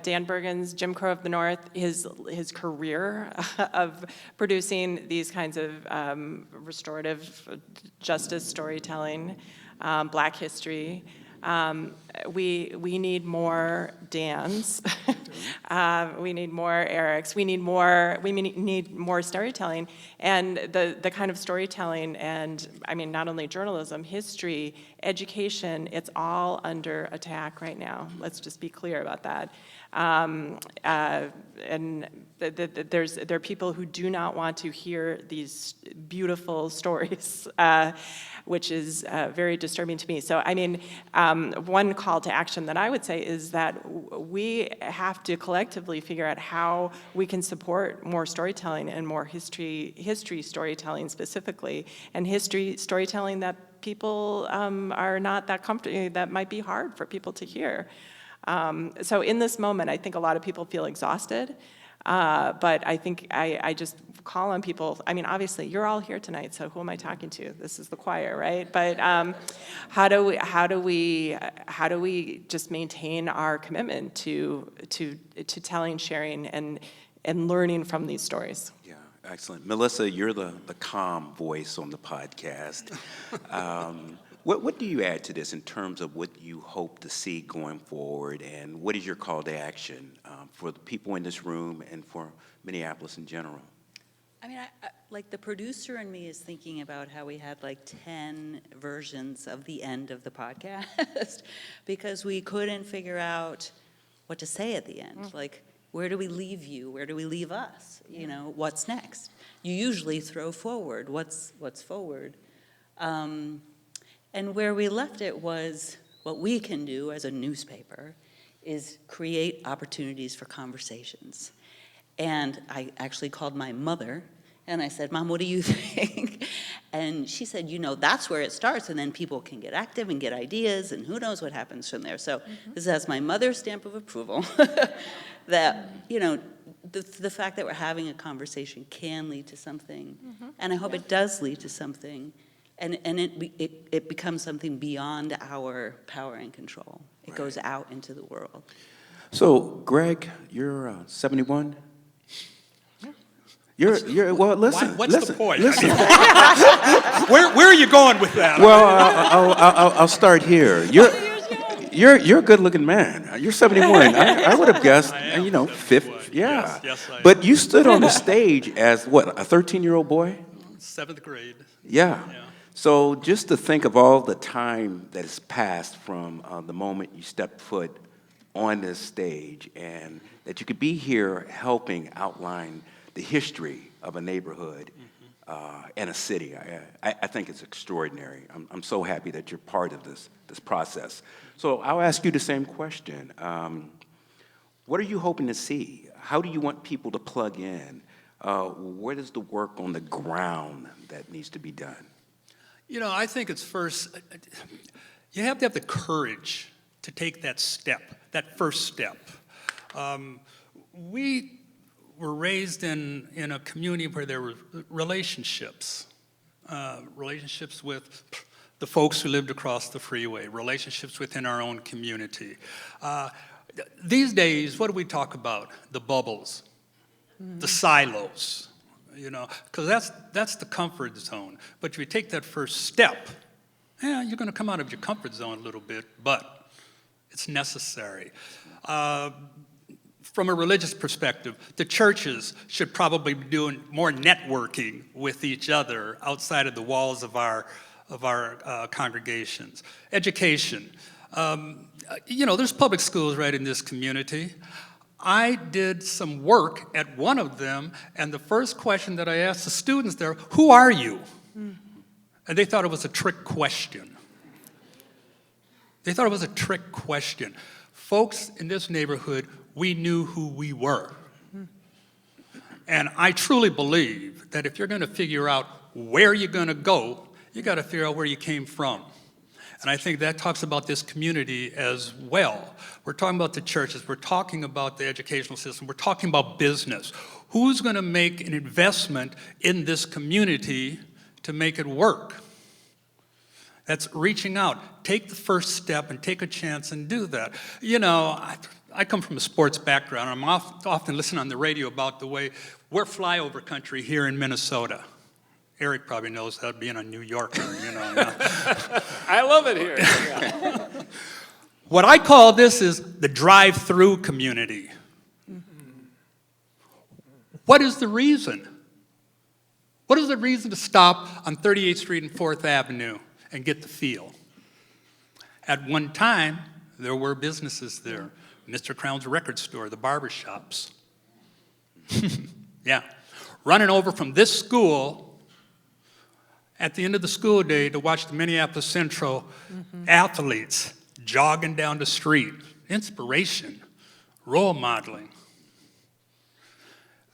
Dan Bergen's Jim Crow of the North, his career of producing these kinds of restorative justice storytelling, Black history. We need more Dans. We need more Erics. We need more storytelling, and the kind of storytelling, and I mean not only journalism, history, education. It's all under attack right now. Let's just be clear about that. And there are people who do not want to hear these beautiful stories, which is very disturbing to me. So, I mean, one call to action that I would say is that we have to collectively figure out how we can support more storytelling and more history storytelling specifically, and history storytelling that people are not that comfortable, that might be hard for people to hear. So in this moment, I think a lot of people feel exhausted, but I think I just call on people. I mean, obviously, you're all here tonight, so who am I talking to? This is the choir, right? But how do we just maintain our commitment to telling, sharing, and learning from these stories? Yeah, excellent. Melissa, you're the calm voice on the podcast. What do you add to this in terms of what you hope to see going forward, and what is your call to action for the people in this room and for Minneapolis in general? I mean, I like the producer in me is thinking about how we had like 10 versions of the end of the podcast because we couldn't figure out what to say at the end. Like, where do we leave you? Where do we leave us? You know, what's next? You usually throw forward. What's forward? And where we left it was what we can do as a newspaper is create opportunities for conversations. And I actually called my mother and I said, Mom, what do you think? And she said, you know, that's where it starts, and then people can get active and get ideas, and who knows what happens from there. So this has my mother's stamp of approval that, you know, the fact that we're having a conversation can lead to something. And I hope it does lead to something. And it becomes something beyond our power and control. It goes out into the world. So, Greg, you're 71? You're well, listen. What's the point? Listen. Where are you going with that? Well, I'll start here. You're a good-looking man. You're 71. I would have guessed, you know, 50. Yeah. Yes, I am. But you stood on the stage as what, a 13-year-old boy? 7th grade. Yeah. So just to think of all the time that has passed from the moment you stepped foot on this stage, and that you could be here helping outline the history of a neighborhood and a city. I think it's extraordinary. I'm so happy that you're part of this process. So I'll ask you the same question. What are you hoping to see? How do you want people to plug in? What is the work on the ground that needs to be done? You know, I think it's first, you have to have the courage to take that step, that first step. We were raised in a community where there were relationships with the folks who lived across the freeway, relationships within our own community. These days, what do we talk about? The bubbles, the silos. You know, because that's the comfort zone. But if you take that first step, you're going to come out of your comfort zone a little bit, but it's necessary. from a religious perspective, the churches should probably be doing more networking with each other outside of the walls of our congregations. Education. There's public schools right in this community. I did some work at one of them, and the first question that I asked the students there, who are you? And they thought it was a trick question. They thought it was a trick question. Folks in this neighborhood, we knew who we were. And I truly believe that if you're going to figure out where you're going to go, you got to figure out where you came from. And I think that talks about this community as well. We're talking about the churches, we're talking about the educational system, we're talking about business. Who's going to make an investment in this community to make it work? That's reaching out. Take the first step and take a chance and do that. I come from a sports background. I'm often listening on the radio about the way we're flyover country here in Minnesota. Eric probably knows that, being a New Yorker, I love it here. Yeah. What I call this is the drive-through community. What is the reason? What is the reason to stop on 38th Street and 4th Avenue and get the feel? At one time, there were businesses there. Mr. Crown's record store, the barber shops. Yeah. Running over from this school at the end of the school day to watch the Minneapolis Central athletes jogging down the street. Inspiration, role modeling.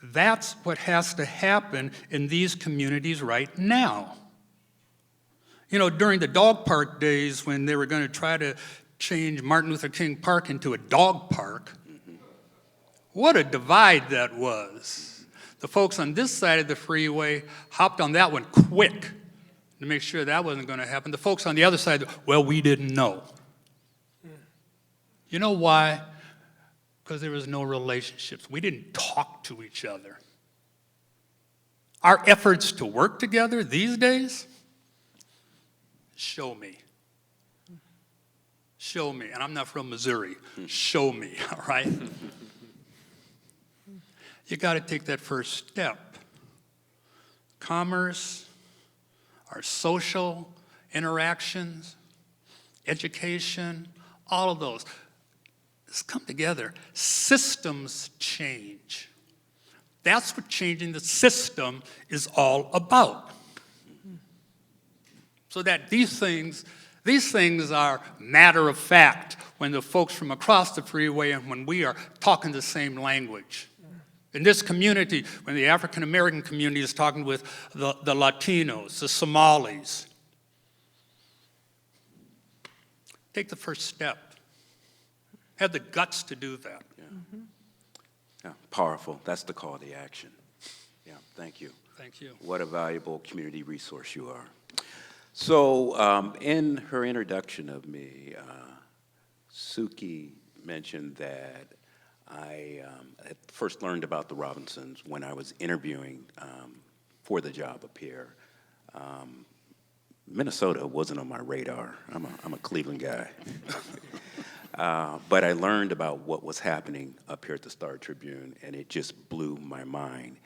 That's what has to happen in these communities right now. During the dog park days when they were going to try to change Martin Luther King Park into a dog park, what a divide that was. The folks on this side of the freeway hopped on that one quick to make sure that wasn't going to happen. The folks on the other side, well, we didn't know. You know why? Because there was no relationships. We didn't talk to each other. Our efforts to work together these days, show me. Show me. And I'm not from Missouri. Show me, all right? You got to take that first step. Commerce, our social interactions, education, all of those. Let's come together. Systems change. That's what changing the system is all about. So that these things are matter of fact when the folks from across the freeway and when we are talking the same language. In this community, when the African American community is talking with the Latinos, the Somalis, take the first step. Have the guts to do that. Yeah, powerful. That's the call to action. Yeah, thank you. Thank you. What a valuable community resource you are. So in her introduction of me, Suki mentioned that I had first learned about the Robinsons when I was interviewing for the job up here. Minnesota wasn't on my radar. I'm a Cleveland guy. But I learned about what was happening up here at the Star Tribune, and it just blew my mind.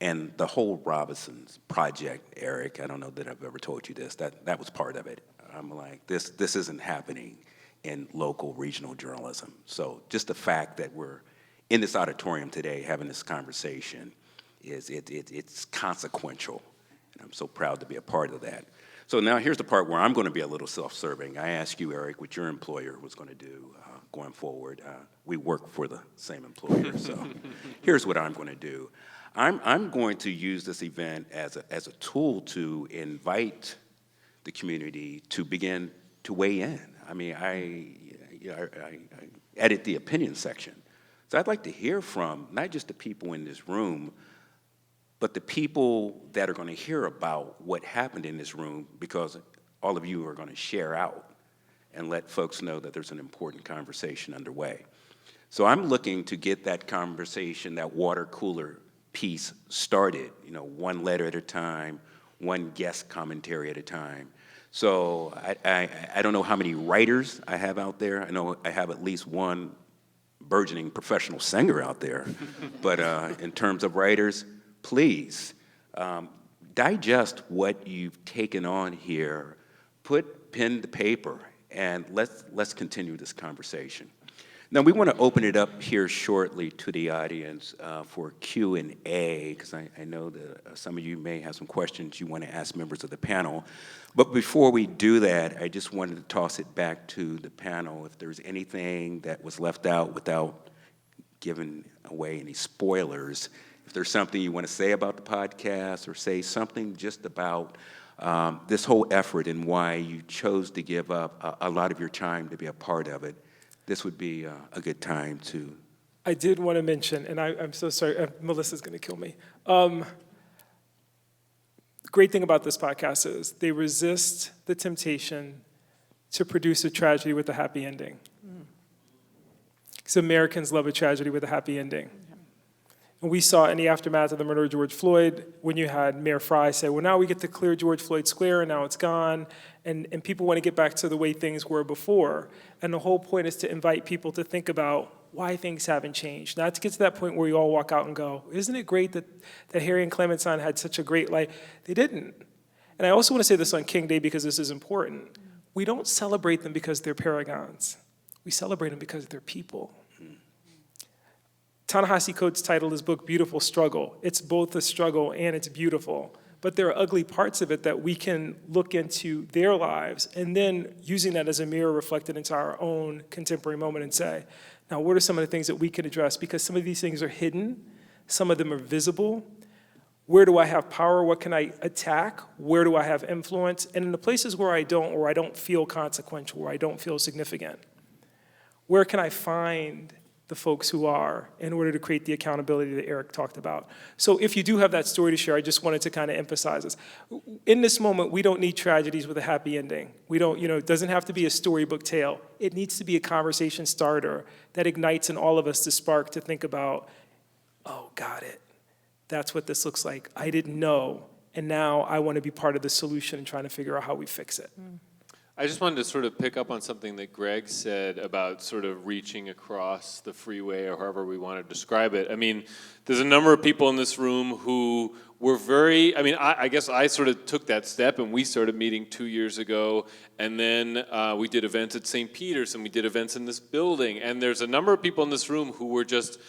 And the whole Robinsons project, Eric, I don't know that I've ever told you this, that was part of it. I'm like, this isn't happening in local regional journalism. So just the fact that we're in this auditorium today having this conversation it's consequential. And I'm so proud to be a part of that. So now here's the part where I'm going to be a little self-serving. I asked you, Eric, what your employer was going to do going forward. We work for the same employer, so here's what I'm going to do. I'm going to use this event as a tool to invite the community to begin to weigh in. I mean, I edit the opinion section. So I'd like to hear from not just the people in this room, but the people that are going to hear about what happened in this room, because all of you are going to share out and let folks know that there's an important conversation underway. So I'm looking to get that conversation, that water cooler piece started, one letter at a time, one guest commentary at a time. So I don't know how many writers I have out there. I know I have at least one burgeoning professional singer out there. But in terms of writers, please digest what you've taken on here, put pen to paper, and let's continue this conversation. Now, we want to open it up here shortly to the audience for Q&A, because I know that some of you may have some questions you want to ask members of the panel. But before we do that, I just wanted to toss it back to the panel. If there's anything that was left out without giving away any spoilers, if there's something you want to say about the podcast or say something just about this whole effort and why you chose to give up a lot of your time to be a part of it, this would be a good time to. I did want to mention, and I'm so sorry, Melissa's going to kill me. Great thing about this podcast is they resist the temptation to produce a tragedy with a happy ending. Because Americans love a tragedy with a happy ending. And we saw in the aftermath of the murder of George Floyd, when you had Mayor Fry say, well, now we get to clear George Floyd Square, and now it's gone, and people want to get back to the way things were before. And the whole point is to invite people to think about why things haven't changed. Not to get to that point where you all walk out and go, isn't it great that Harry and Clementine had such a great life? They didn't. And I also want to say this on King Day because this is important. We don't celebrate them because they're paragons. We celebrate them because they're people. Ta-Nehisi Coates titled his book Beautiful Struggle. It's both a struggle and it's beautiful. But there are ugly parts of it that we can look into their lives and then using that as a mirror reflected into our own contemporary moment and say, now what are some of the things that we can address? Because some of these things are hidden, some of them are visible. Where do I have power? What can I attack? Where do I have influence? And in the places where I don't feel consequential, where I don't feel significant, where can I find the folks who are in order to create the accountability that Eric talked about? So if you do have that story to share, I just wanted to kind of emphasize this. In this moment, we don't need tragedies with a happy ending. We don't, it doesn't have to be a storybook tale. It needs to be a conversation starter that ignites in all of us the spark to think about, oh, got it. That's what this looks like. I didn't know, and now I want to be part of the solution and trying to figure out how we fix it. I just wanted to sort of pick up on something that Greg said about sort of reaching across the freeway or however we want to describe it. I mean, there's a number of people in this room who were very, I guess I sort of took that step and we started meeting 2 years ago, and then we did events at St. Peter's and we did events in this building, and there's a number of people in this room who were just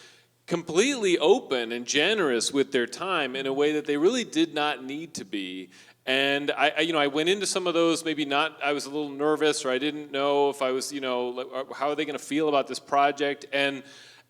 completely open and generous with their time in a way that they really did not need to be. And I went into some of those, maybe not, I was a little nervous, or I didn't know if I was, how are they going to feel about this project? And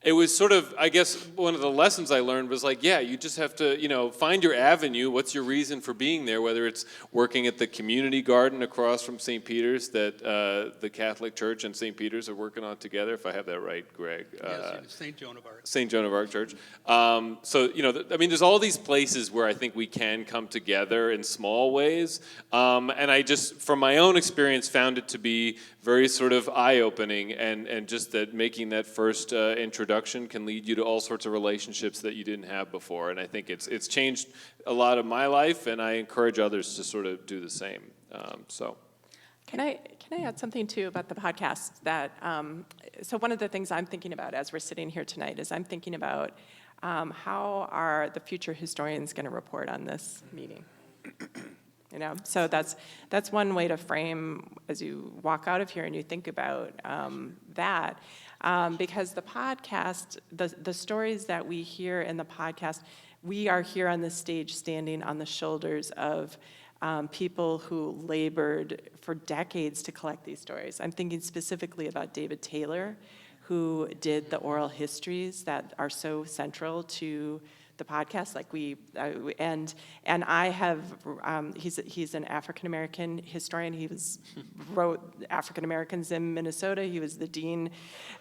it was sort of, I guess, one of the lessons I learned was like, yeah, you just have to, find your avenue. What's your reason for being there? Whether it's working at the community garden across from St. Peter's that the Catholic Church and St. Peter's are working on together, if I have that right, Greg. Yes, St. Joan of Arc. St. Joan of Arc Church. So, there's all these places where I think we can come together in small ways. And I just, from my own experience, found it to be very sort of eye-opening, and just that making that first introduction can lead you to all sorts of relationships that you didn't have before. And I think it's changed a lot of my life, and I encourage others to sort of do the same. Can I add something too about the podcast? That so one of the things I'm thinking about as we're sitting here tonight is I'm thinking about how are the future historians going to report on this meeting? So that's one way to frame as you walk out of here and you think about that. Because the podcast, the stories that we hear in the podcast, we are here on the stage standing on the shoulders of people who labored for decades to collect these stories. I'm thinking specifically about David Taylor, who did the oral histories that are so central to the podcast, and I have. He's an African American historian. He wrote African Americans in Minnesota. He was the dean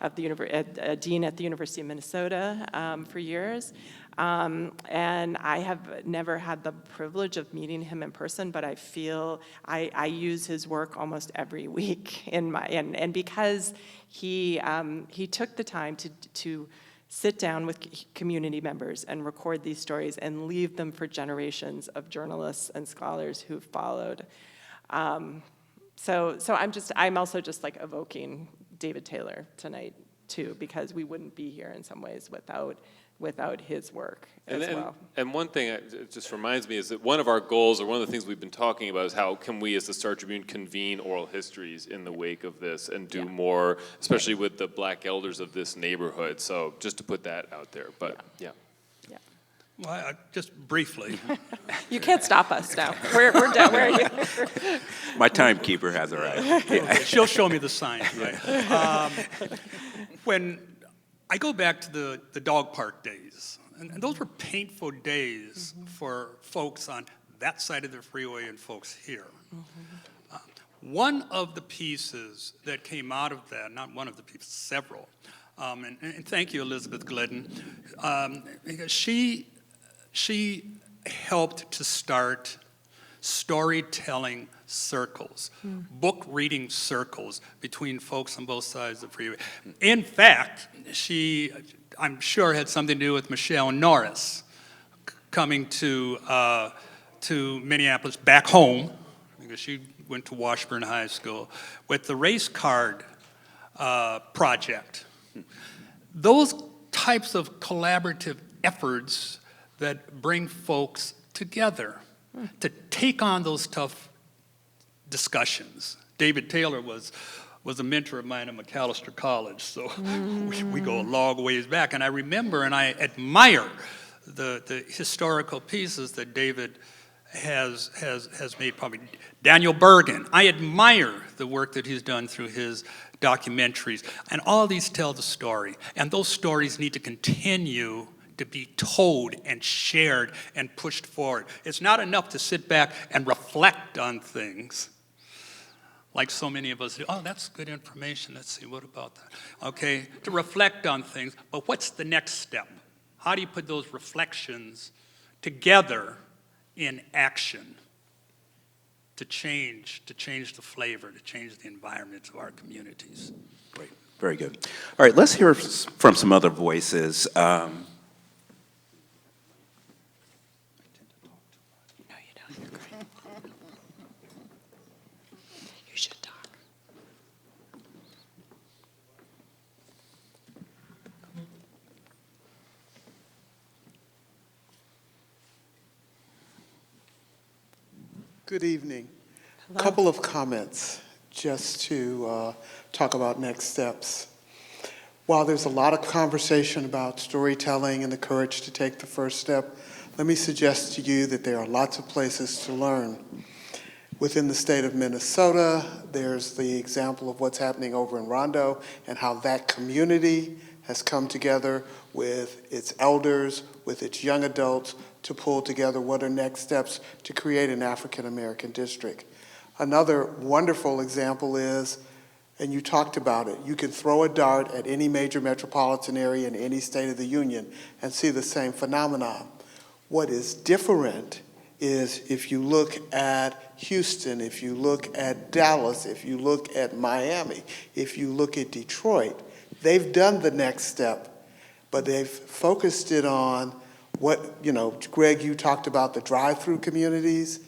of the dean at the University of Minnesota for years. And I have never had the privilege of meeting him in person, but I feel I use his work almost every week and because he took the time to sit down with community members and record these stories and leave them for generations of journalists and scholars who followed. So I'm also just like evoking David Taylor tonight too, because we wouldn't be here in some ways without his work as well. And one thing it just reminds me is that one of our goals, or one of the things we've been talking about, is how can we as the Star Tribune convene oral histories in the wake of this and do more, especially with the Black elders of this neighborhood. So just to put that out there, but yeah. Well, just briefly. You can't stop us now. We're done. Where are you? My timekeeper has arrived. Okay, she'll show me the signs, right? When I go back to the dog park days, and those were painful days for folks on that side of the freeway and folks here. One of the pieces that came out of that, not one of the pieces, several, and thank you, Elizabeth Glidden, because she helped to start storytelling circles, book reading circles between folks on both sides of the freeway. In fact, she, I'm sure, had something to do with Michelle Norris coming to Minneapolis, back home, because she went to Washburn High School, with the race card project. Those types of collaborative efforts that bring folks together to take on those tough discussions. David Taylor was a mentor of mine at McAllister College, so we go a long ways back. And I remember and I admire the historical pieces that David has made. Probably Daniel Bergen. I admire the work that he's done through his documentaries. And all these tell the story. And those stories need to continue to be told and shared and pushed forward. It's not enough to sit back and reflect on things like so many of us do. Oh, that's good information. Let's see, what about that? Okay, to reflect on things, but what's the next step? How do you put those reflections together in action to change the flavor, to change the environments of our communities? Great, very good. All right, let's hear from some other voices. Good evening. A couple of comments just to talk about next steps. While there's a lot of conversation about storytelling and the courage to take the first step, let me suggest to you that there are lots of places to learn. Within the state of Minnesota, there's the example of what's happening over in Rondo and how that community has come together with its elders, with its young adults, to pull together what are next steps to create an African American district. Another wonderful example is, and you talked about it, you can throw a dart at any major metropolitan area in any state of the union and see the same phenomenon. What is different is if you look at Houston, if you look at Dallas, if you look at Miami, if you look at Detroit, they've done the next step, but they've focused it on what, Greg, you talked about the drive-through communities.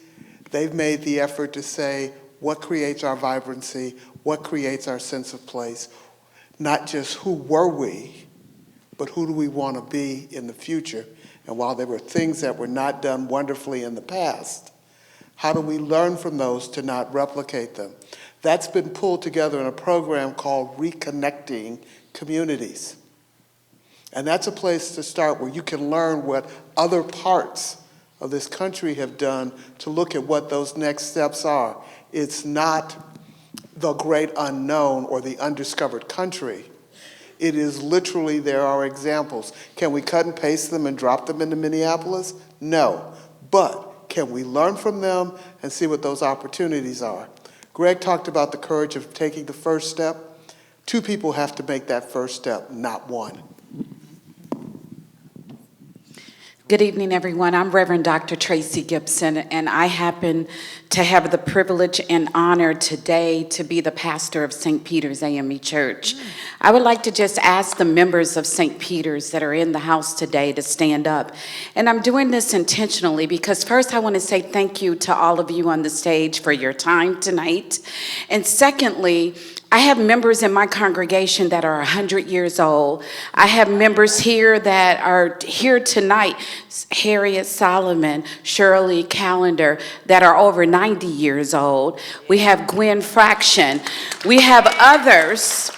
They've made the effort to say what creates our vibrancy, what creates our sense of place, not just who were we, but who do we want to be in the future. And while there were things that were not done wonderfully in the past, how do we learn from those to not replicate them? That's been pulled together in a program called Reconnecting Communities. And that's a place to start where you can learn what other parts of this country have done to look at what those next steps are. It's not the great unknown or the undiscovered country. It is literally, there are examples. Can we cut and paste them and drop them into Minneapolis? No. But can we learn from them and see what those opportunities are? Greg talked about the courage of taking the first step. Two people have to make that first step, not one. Good evening, everyone. I'm Reverend Dr. Tracy Gibson, and I happen to have the privilege and honor today to be the pastor of St. Peter's AME Church. I would like to just ask the members of St. Peter's that are in the house today to stand up. And I'm doing this intentionally because first I want to say thank you to all of you on the stage for your time tonight. And secondly, I have members in my congregation that are 100 years old. I have members here that are here tonight, Harriet Solomon, Shirley Callender, that are over 90 years old. We have Gwen Fraction. We have others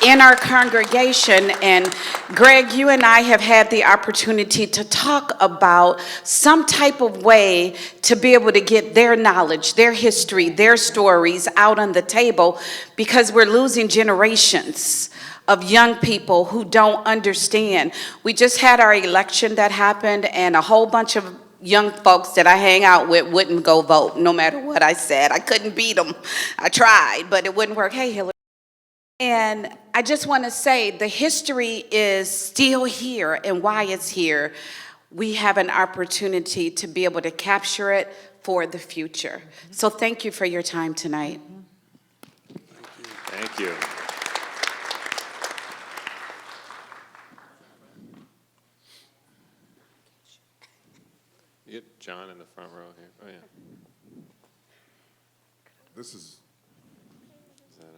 in our congregation, and Greg, you and I have had the opportunity to talk about some type of way to be able to get their knowledge, their history, their stories out on the table, because we're losing generations of young people who don't understand. We just had our election that happened, and a whole bunch of young folks that I hang out with wouldn't go vote no matter what I said. I couldn't beat them. I tried, but it wouldn't work. Hey, Hillary. And I just want to say the history is still here, and why it's here, we have an opportunity to be able to capture it for the future. So thank you for your time tonight. Thank you. You get John in the front row here. Oh, yeah. This is Is that on?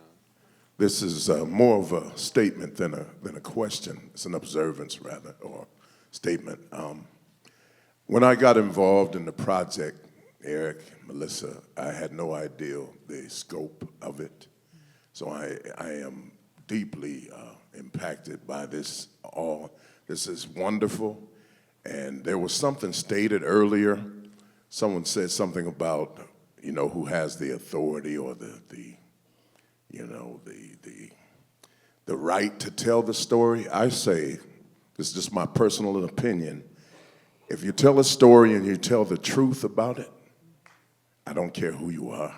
This is more of a statement than a question. It's an observance, rather, or statement. When I got involved in the project, Eric, Melissa, I had no idea the scope of it. So I am deeply impacted by this all. This is wonderful. And there was something stated earlier. Someone said something about, who has the authority or the right to tell the story. I say, this is just my personal opinion, if you tell a story and you tell the truth about it, I don't care who you are.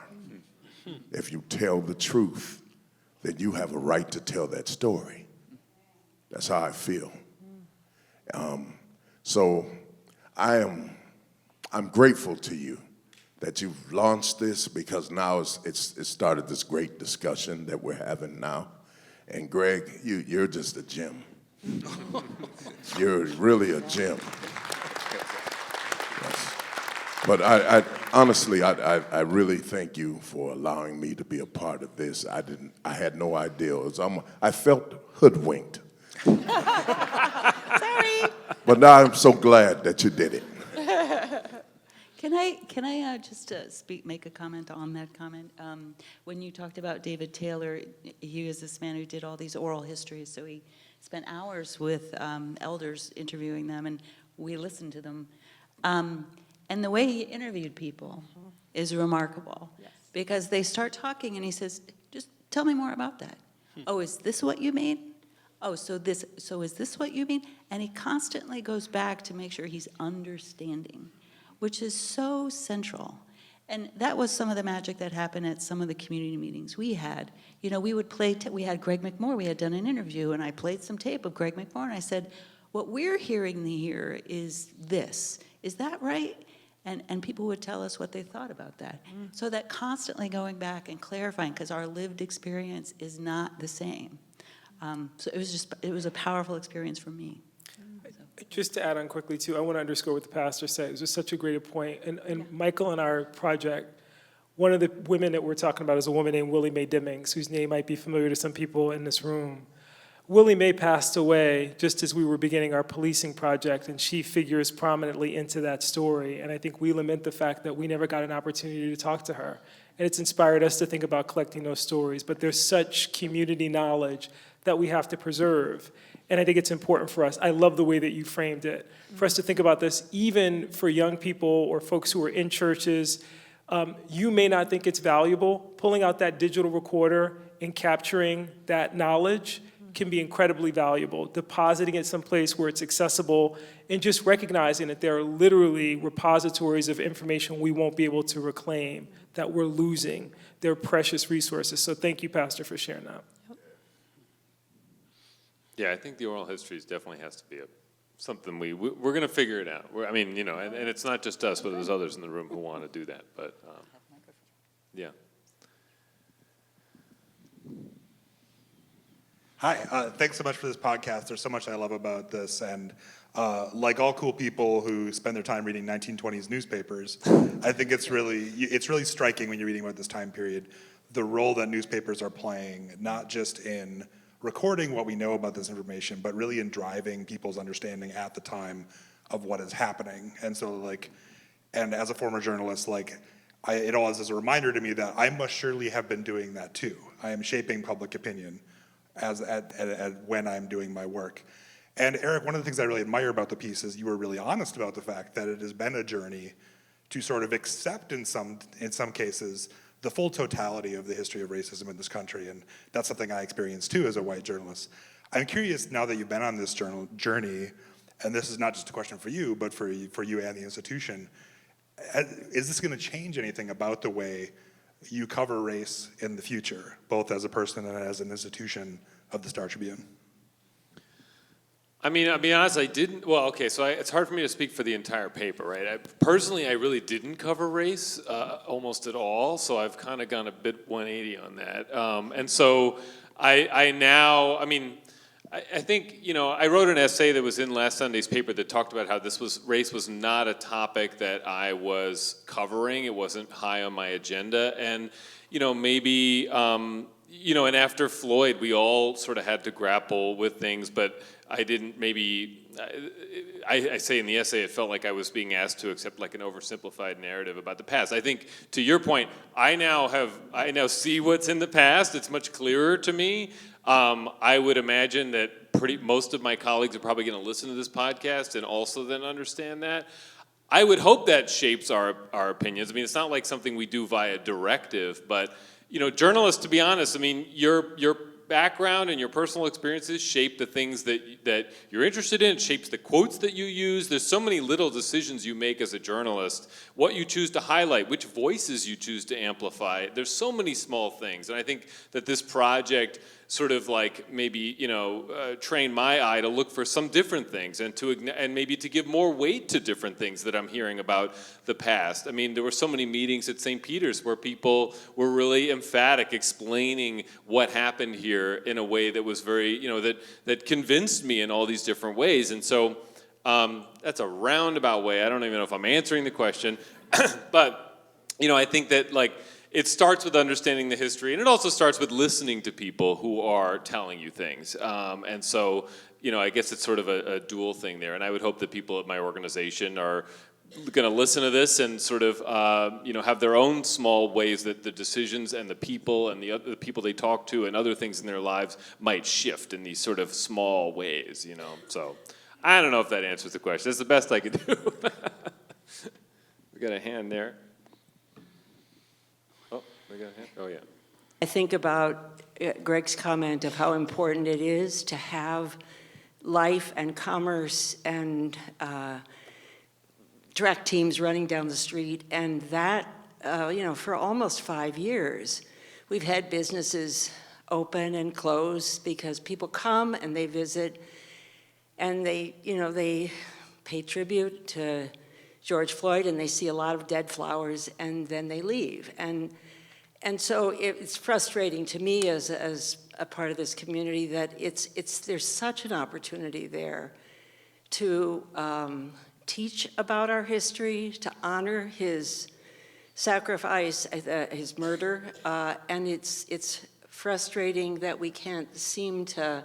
If you tell the truth, then you have a right to tell that story. That's how I feel. So I'm grateful to you that you've launched this, because now it's started this great discussion that we're having now. And Greg, you're just a gem. You're really a gem. Yes. But I honestly, I really thank you for allowing me to be a part of this. I had no idea. I felt hoodwinked. Sorry. But now I'm so glad that you did it. Can I just make a comment on that comment? When you talked about David Taylor, he was this man who did all these oral histories, so he spent hours with elders interviewing them, and we listened to them. And the way he interviewed people is remarkable, because they start talking, and he says, "Just tell me more about that. Oh, is this what you mean? Oh, so is this what you mean?" And he constantly goes back to make sure he's understanding, which is so central. And that was some of the magic that happened at some of the community meetings we had. We would play, we had Greg McMoore, we had done an interview, and I played some tape of Greg McMoore, and I said, what we're hearing here is this. Is that right? And people would tell us what they thought about that. So that constantly going back and clarifying, because our lived experience is not the same. So it was a powerful experience for me. Just to add on quickly, too, I want to underscore what the pastor said. It was just such a great point. And Michael, in our project, one of the women that we're talking about is a woman named Willie Mae Dimmings, whose name might be familiar to some people in this room. Willie Mae passed away just as we were beginning our policing project, and she figures prominently into that story. And I think we lament the fact that we never got an opportunity to talk to her. And it's inspired us to think about collecting those stories. But there's such community knowledge that we have to preserve. And I think it's important for us. I love the way that you framed it. For us to think about this, even for young people or folks who are in churches, you may not think it's valuable. Pulling out that digital recorder and capturing that knowledge can be incredibly valuable. Depositing it someplace where it's accessible, and just recognizing that there are literally repositories of information we won't be able to reclaim, that we're losing. They're precious resources. So thank you, Pastor, for sharing that. Yeah, I think the oral histories definitely has to be something we're going to figure it out. And it's not just us, but there's others in the room who want to do that. But yeah. Hi, thanks so much for this podcast. There's so much I love about this, and like all cool people who spend their time reading 1920s newspapers, I think it's really striking when you're reading about this time period the role that newspapers are playing, not just in recording what we know about this information, but really in driving people's understanding at the time of what is happening. And so like, and as a former journalist, like, it always is a reminder to me that I must surely have been doing that too. I am shaping public opinion when I'm doing my work. And Eric, one of the things I really admire about the piece is you were really honest about the fact that it has been a journey to sort of accept in some cases the full totality of the history of racism in this country, and that's something I experienced too as a white journalist. I'm curious, now that you've been on this journey, and this is not just a question for you, but for you and the institution, is this going to change anything about the way you cover race in the future, both as a person and as an institution of the Star Tribune? I mean, I'll be honest, I didn't, well, okay, so it's hard for me to speak for the entire paper, right? Personally, I really didn't cover race almost at all, so I've kind of gone a bit 180 on that. And so I now, I mean, I think, you know, I wrote an essay that was in last Sunday's paper that talked about how race was not a topic that I was covering. It wasn't high on my agenda. And, you know, maybe, you know, and after Floyd, we all sort of had to grapple with things, but I didn't maybe, I say in the essay, it felt like I was being asked to accept like an oversimplified narrative about the past. I think, to your point, I now see what's in the past. It's much clearer to me. I would imagine that most of my colleagues are probably going to listen to this podcast and also then understand that. I would hope that shapes our opinions. I mean, it's not like something we do via directive, but, you know, journalists, to be honest, I mean, your background and your personal experiences shape the things that you're interested in. It shapes the quotes that you use. There's so many little decisions you make as a journalist, what you choose to highlight, which voices you choose to amplify. There's so many small things, and I think that this project sort of like maybe, you know, train my eye to look for some different things and maybe to give more weight to different things that I'm hearing about the past. I mean, there were so many meetings at St. Peter's where people were really emphatic, explaining what happened here in a way that was very, you know, that convinced me in all these different ways. And so that's a roundabout way. I don't even know if I'm answering the question, but, you know, I think that like, it starts with understanding the history, and it also starts with listening to people who are telling you things. And so, you know, I guess it's sort of a dual thing there. And I would hope that people at my organization are going to listen to this and sort of, you know, have their own small ways that the decisions and the people and the people they talk to and other things in their lives might shift in these sort of small ways, you know. So I don't know if that answers the question. That's the best I could do. We got a hand there. Oh, yeah. I think about Greg's comment of how important it is to have life and commerce and track teams running down the street, and that, you know, for almost 5 years, we've had businesses open and close because people come and they visit, and they, you know, they pay tribute to George Floyd, and they see a lot of dead flowers, and then they leave. And so it's frustrating to me as a part of this community that there's such an opportunity there to teach about our history, to honor his sacrifice, his murder, and it's frustrating that we can't seem to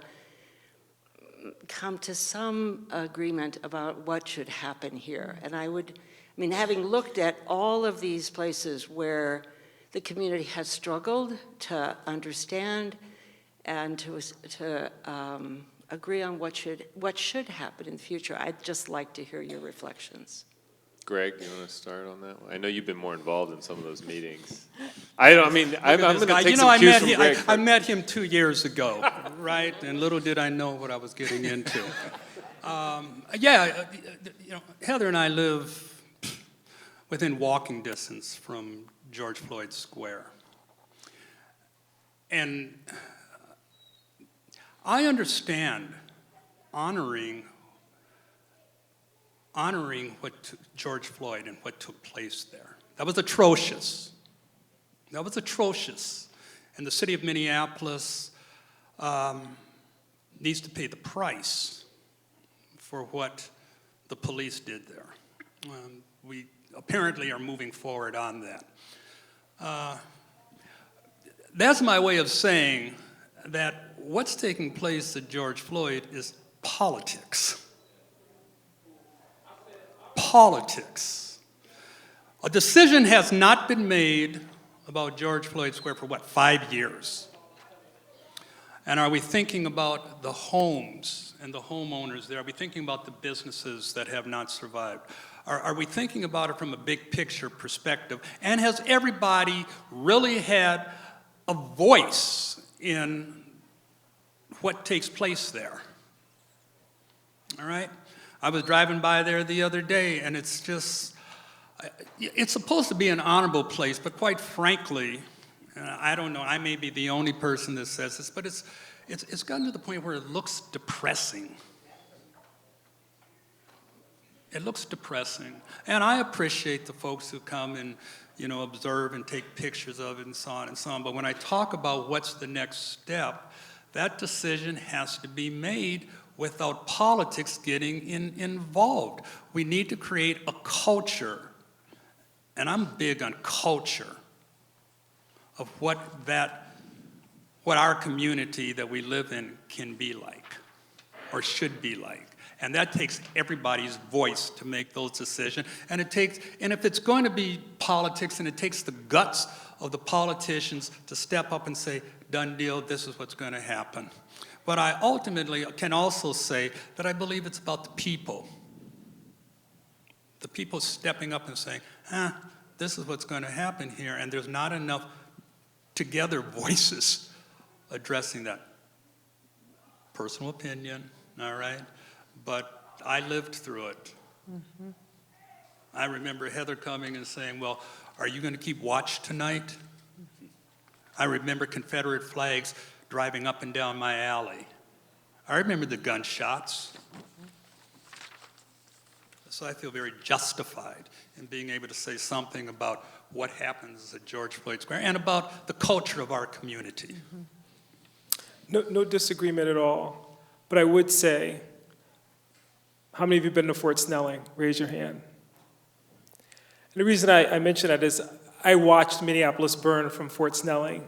come to some agreement about what should happen here. And I mean, having looked at all of these places where the community has struggled to understand and to agree on what should happen in the future. I'd just like to hear your reflections. Greg, you want to start on that one? I know you've been more involved in some of those meetings. I'm going to take some cues from Greg. I met him 2 years ago, right? And little did I know what I was getting into. Yeah, you know, Heather and I live within walking distance from George Floyd Square. And I understand honoring George Floyd and what took place there. That was atrocious. That was atrocious. And the city of Minneapolis needs to pay the price for what the police did there. We apparently are moving forward on that. that's my way of saying that what's taking place at George Floyd is politics. Politics. A decision has not been made about George Floyd Square for 5 years? And are we thinking about the homes and the homeowners there? Are we thinking about the businesses that have not survived? Are we thinking about it from a big picture perspective? And has everybody really had a voice in what takes place there? All right? I was driving by there the other day, and it's just, it's supposed to be an honorable place, but quite frankly, I don't know, I may be the only person that says this, but it's gotten to the point where it looks depressing. It looks depressing. And I appreciate the folks who come and, observe and take pictures of it and so on and so on. But when I talk about what's the next step, that decision has to be made without politics getting involved. We need to create a culture, and I'm big on culture, of what our community that we live in can be like, or should be like. And that takes everybody's voice to make those decisions. And if it's going to be politics, and it takes the guts of the politicians to step up and say, done deal, this is what's going to happen. But I ultimately can also say that I believe it's about the people. The people stepping up and saying, this is what's going to happen here, and there's not enough together voices addressing that. Personal opinion, all right? But I lived through it. Mm-hmm. I remember Heather coming and saying, well, are you going to keep watch tonight? Mm-hmm. I remember Confederate flags driving up and down my alley. I remember the gunshots. Mm-hmm. So I feel very justified in being able to say something about what happens at George Floyd Square and about the culture of our community. Mm-hmm. No disagreement at all. But I would say, how many of you have been to Fort Snelling? Raise your hand. And the reason I mention that is I watched Minneapolis burn from Fort Snelling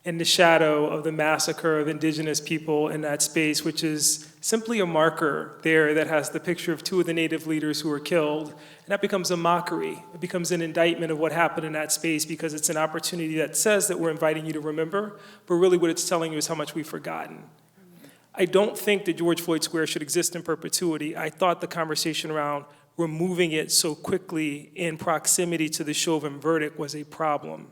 in the shadow of the massacre of indigenous people in that space, which is simply a marker there that has the picture of 2 of the Native leaders who were killed. And that becomes a mockery. It becomes an indictment of what happened in that space, because it's an opportunity that says that we're inviting you to remember, but really what it's telling you is how much we've forgotten. I don't think that George Floyd Square should exist in perpetuity. I thought the conversation around removing it so quickly in proximity to the Chauvin verdict was a problem.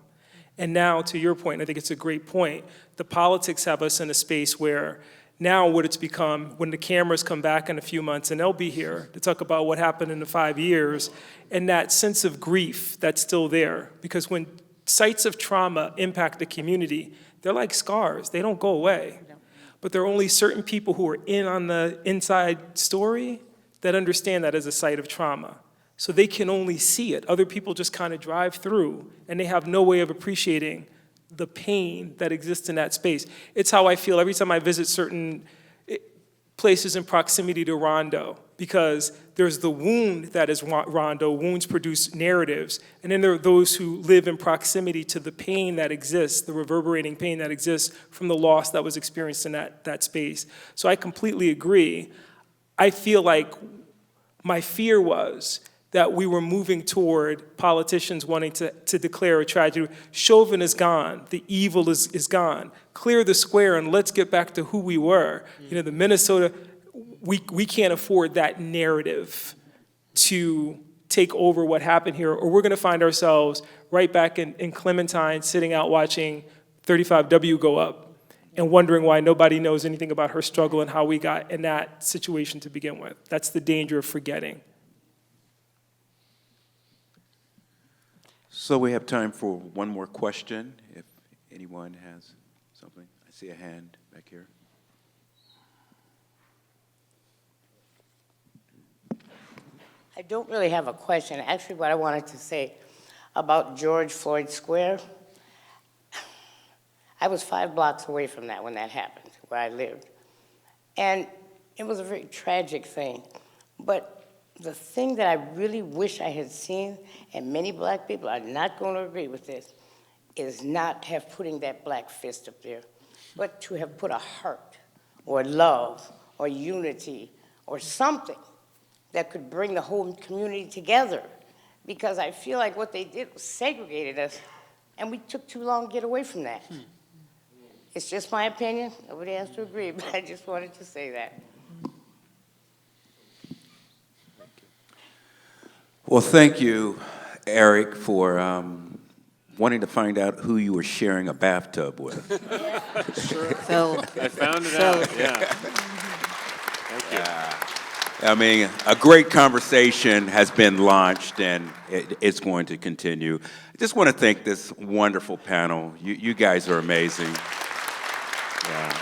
And now, to your point, and I think it's a great point, the politics have us in a space where now what it's become, when the cameras come back in a few months, and they'll be here to talk about what happened in the 5 years, and that sense of grief that's still there. Because when sites of trauma impact the community, they're like scars. They don't go away. But there are only certain people who are in on the inside story that understand that as a site of trauma. So they can only see it. Other people just kind of drive through, and they have no way of appreciating the pain that exists in that space. It's how I feel every time I visit certain places in proximity to Rondo, because there's the wound that is Rondo. Wounds produce narratives. And then there are those who live in proximity to the pain that exists, the reverberating pain that exists from the loss that was experienced in that space. So I completely agree. I feel like my fear was that we were moving toward politicians wanting to declare a tragedy. Chauvin is gone. The evil is gone. Clear the square and let's get back to who we were. The Minnesota, we can't afford that narrative to take over what happened here, or we're gonna find ourselves right back in Clementine sitting out watching 35W go up and wondering why nobody knows anything about her struggle and how we got in that situation to begin with. That's the danger of forgetting. So we have time for one more question, if anyone has something. I see a hand back here. I don't really have a question. Actually, what I wanted to say about George Floyd Square, I was 5 blocks away from that when that happened, where I lived. And it was a very tragic thing. But the thing that I really wish I had seen, and many black people are not going to agree with this, is not have putting that black fist up there, but to have put a heart or love or unity or something that could bring the whole community together. Because I feel like what they did was segregated us, and we took too long to get away from that. It's just my opinion. Nobody has to agree, but I just wanted to say that. Well, thank you, Eric, for wanting to find out who you were sharing a bathtub with. Phil. I found it out, yeah. Thank you. I mean, a great conversation has been launched, and it's going to continue. I just want to thank this wonderful panel. You guys are amazing. Yeah.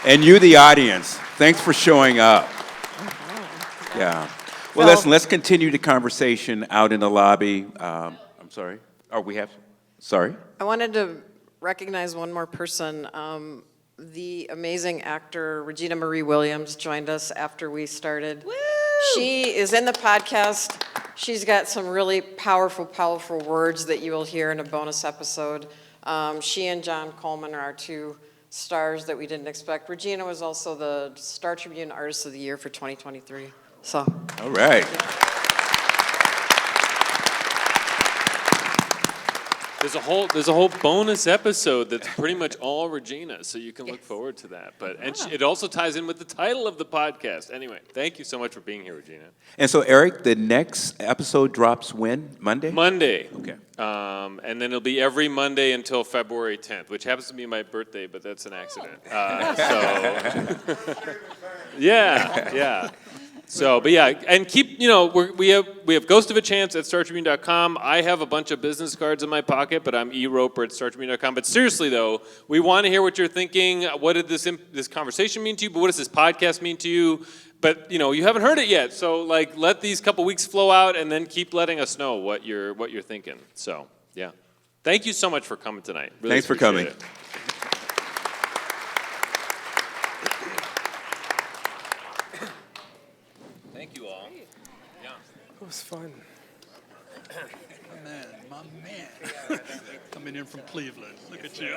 And you, the audience, thanks for showing up. Yeah. Well, let's continue the conversation out in the lobby. I'm sorry. Oh, we have, sorry? I wanted to recognize one more person. The amazing actor Regina Marie Williams joined us after we started. Woo! She is in the podcast. She's got some really powerful, powerful words that you will hear in a bonus episode. She and John Coleman are our two stars that we didn't expect. Regina was also the Star Tribune Artist of the Year for 2023. So. All right. There's a whole bonus episode that's pretty much all Regina, so you can look forward to that. But it also ties in with the title of the podcast. Anyway, thank you so much for being here, Regina. And so, Eric, the next episode drops when? Monday? Monday. Okay. And then it'll be every Monday until February 10th, which happens to be my birthday, but that's an accident. Yeah. So, but yeah, and keep, we have Ghost of a Chance at StarTribune.com. I have a bunch of business cards in my pocket, but I'm eRoper at StarTribune.com. But seriously, though, we want to hear what you're thinking. What did this conversation mean to you? But what does this podcast mean to you? But, you haven't heard it yet. So, let these couple weeks flow out and then keep letting us know what you're thinking. So, yeah. Thank you so much for coming tonight. Really Thanks for coming. it. Thank you all. Yeah. It was fun. My man. Coming in from Cleveland. Look at you.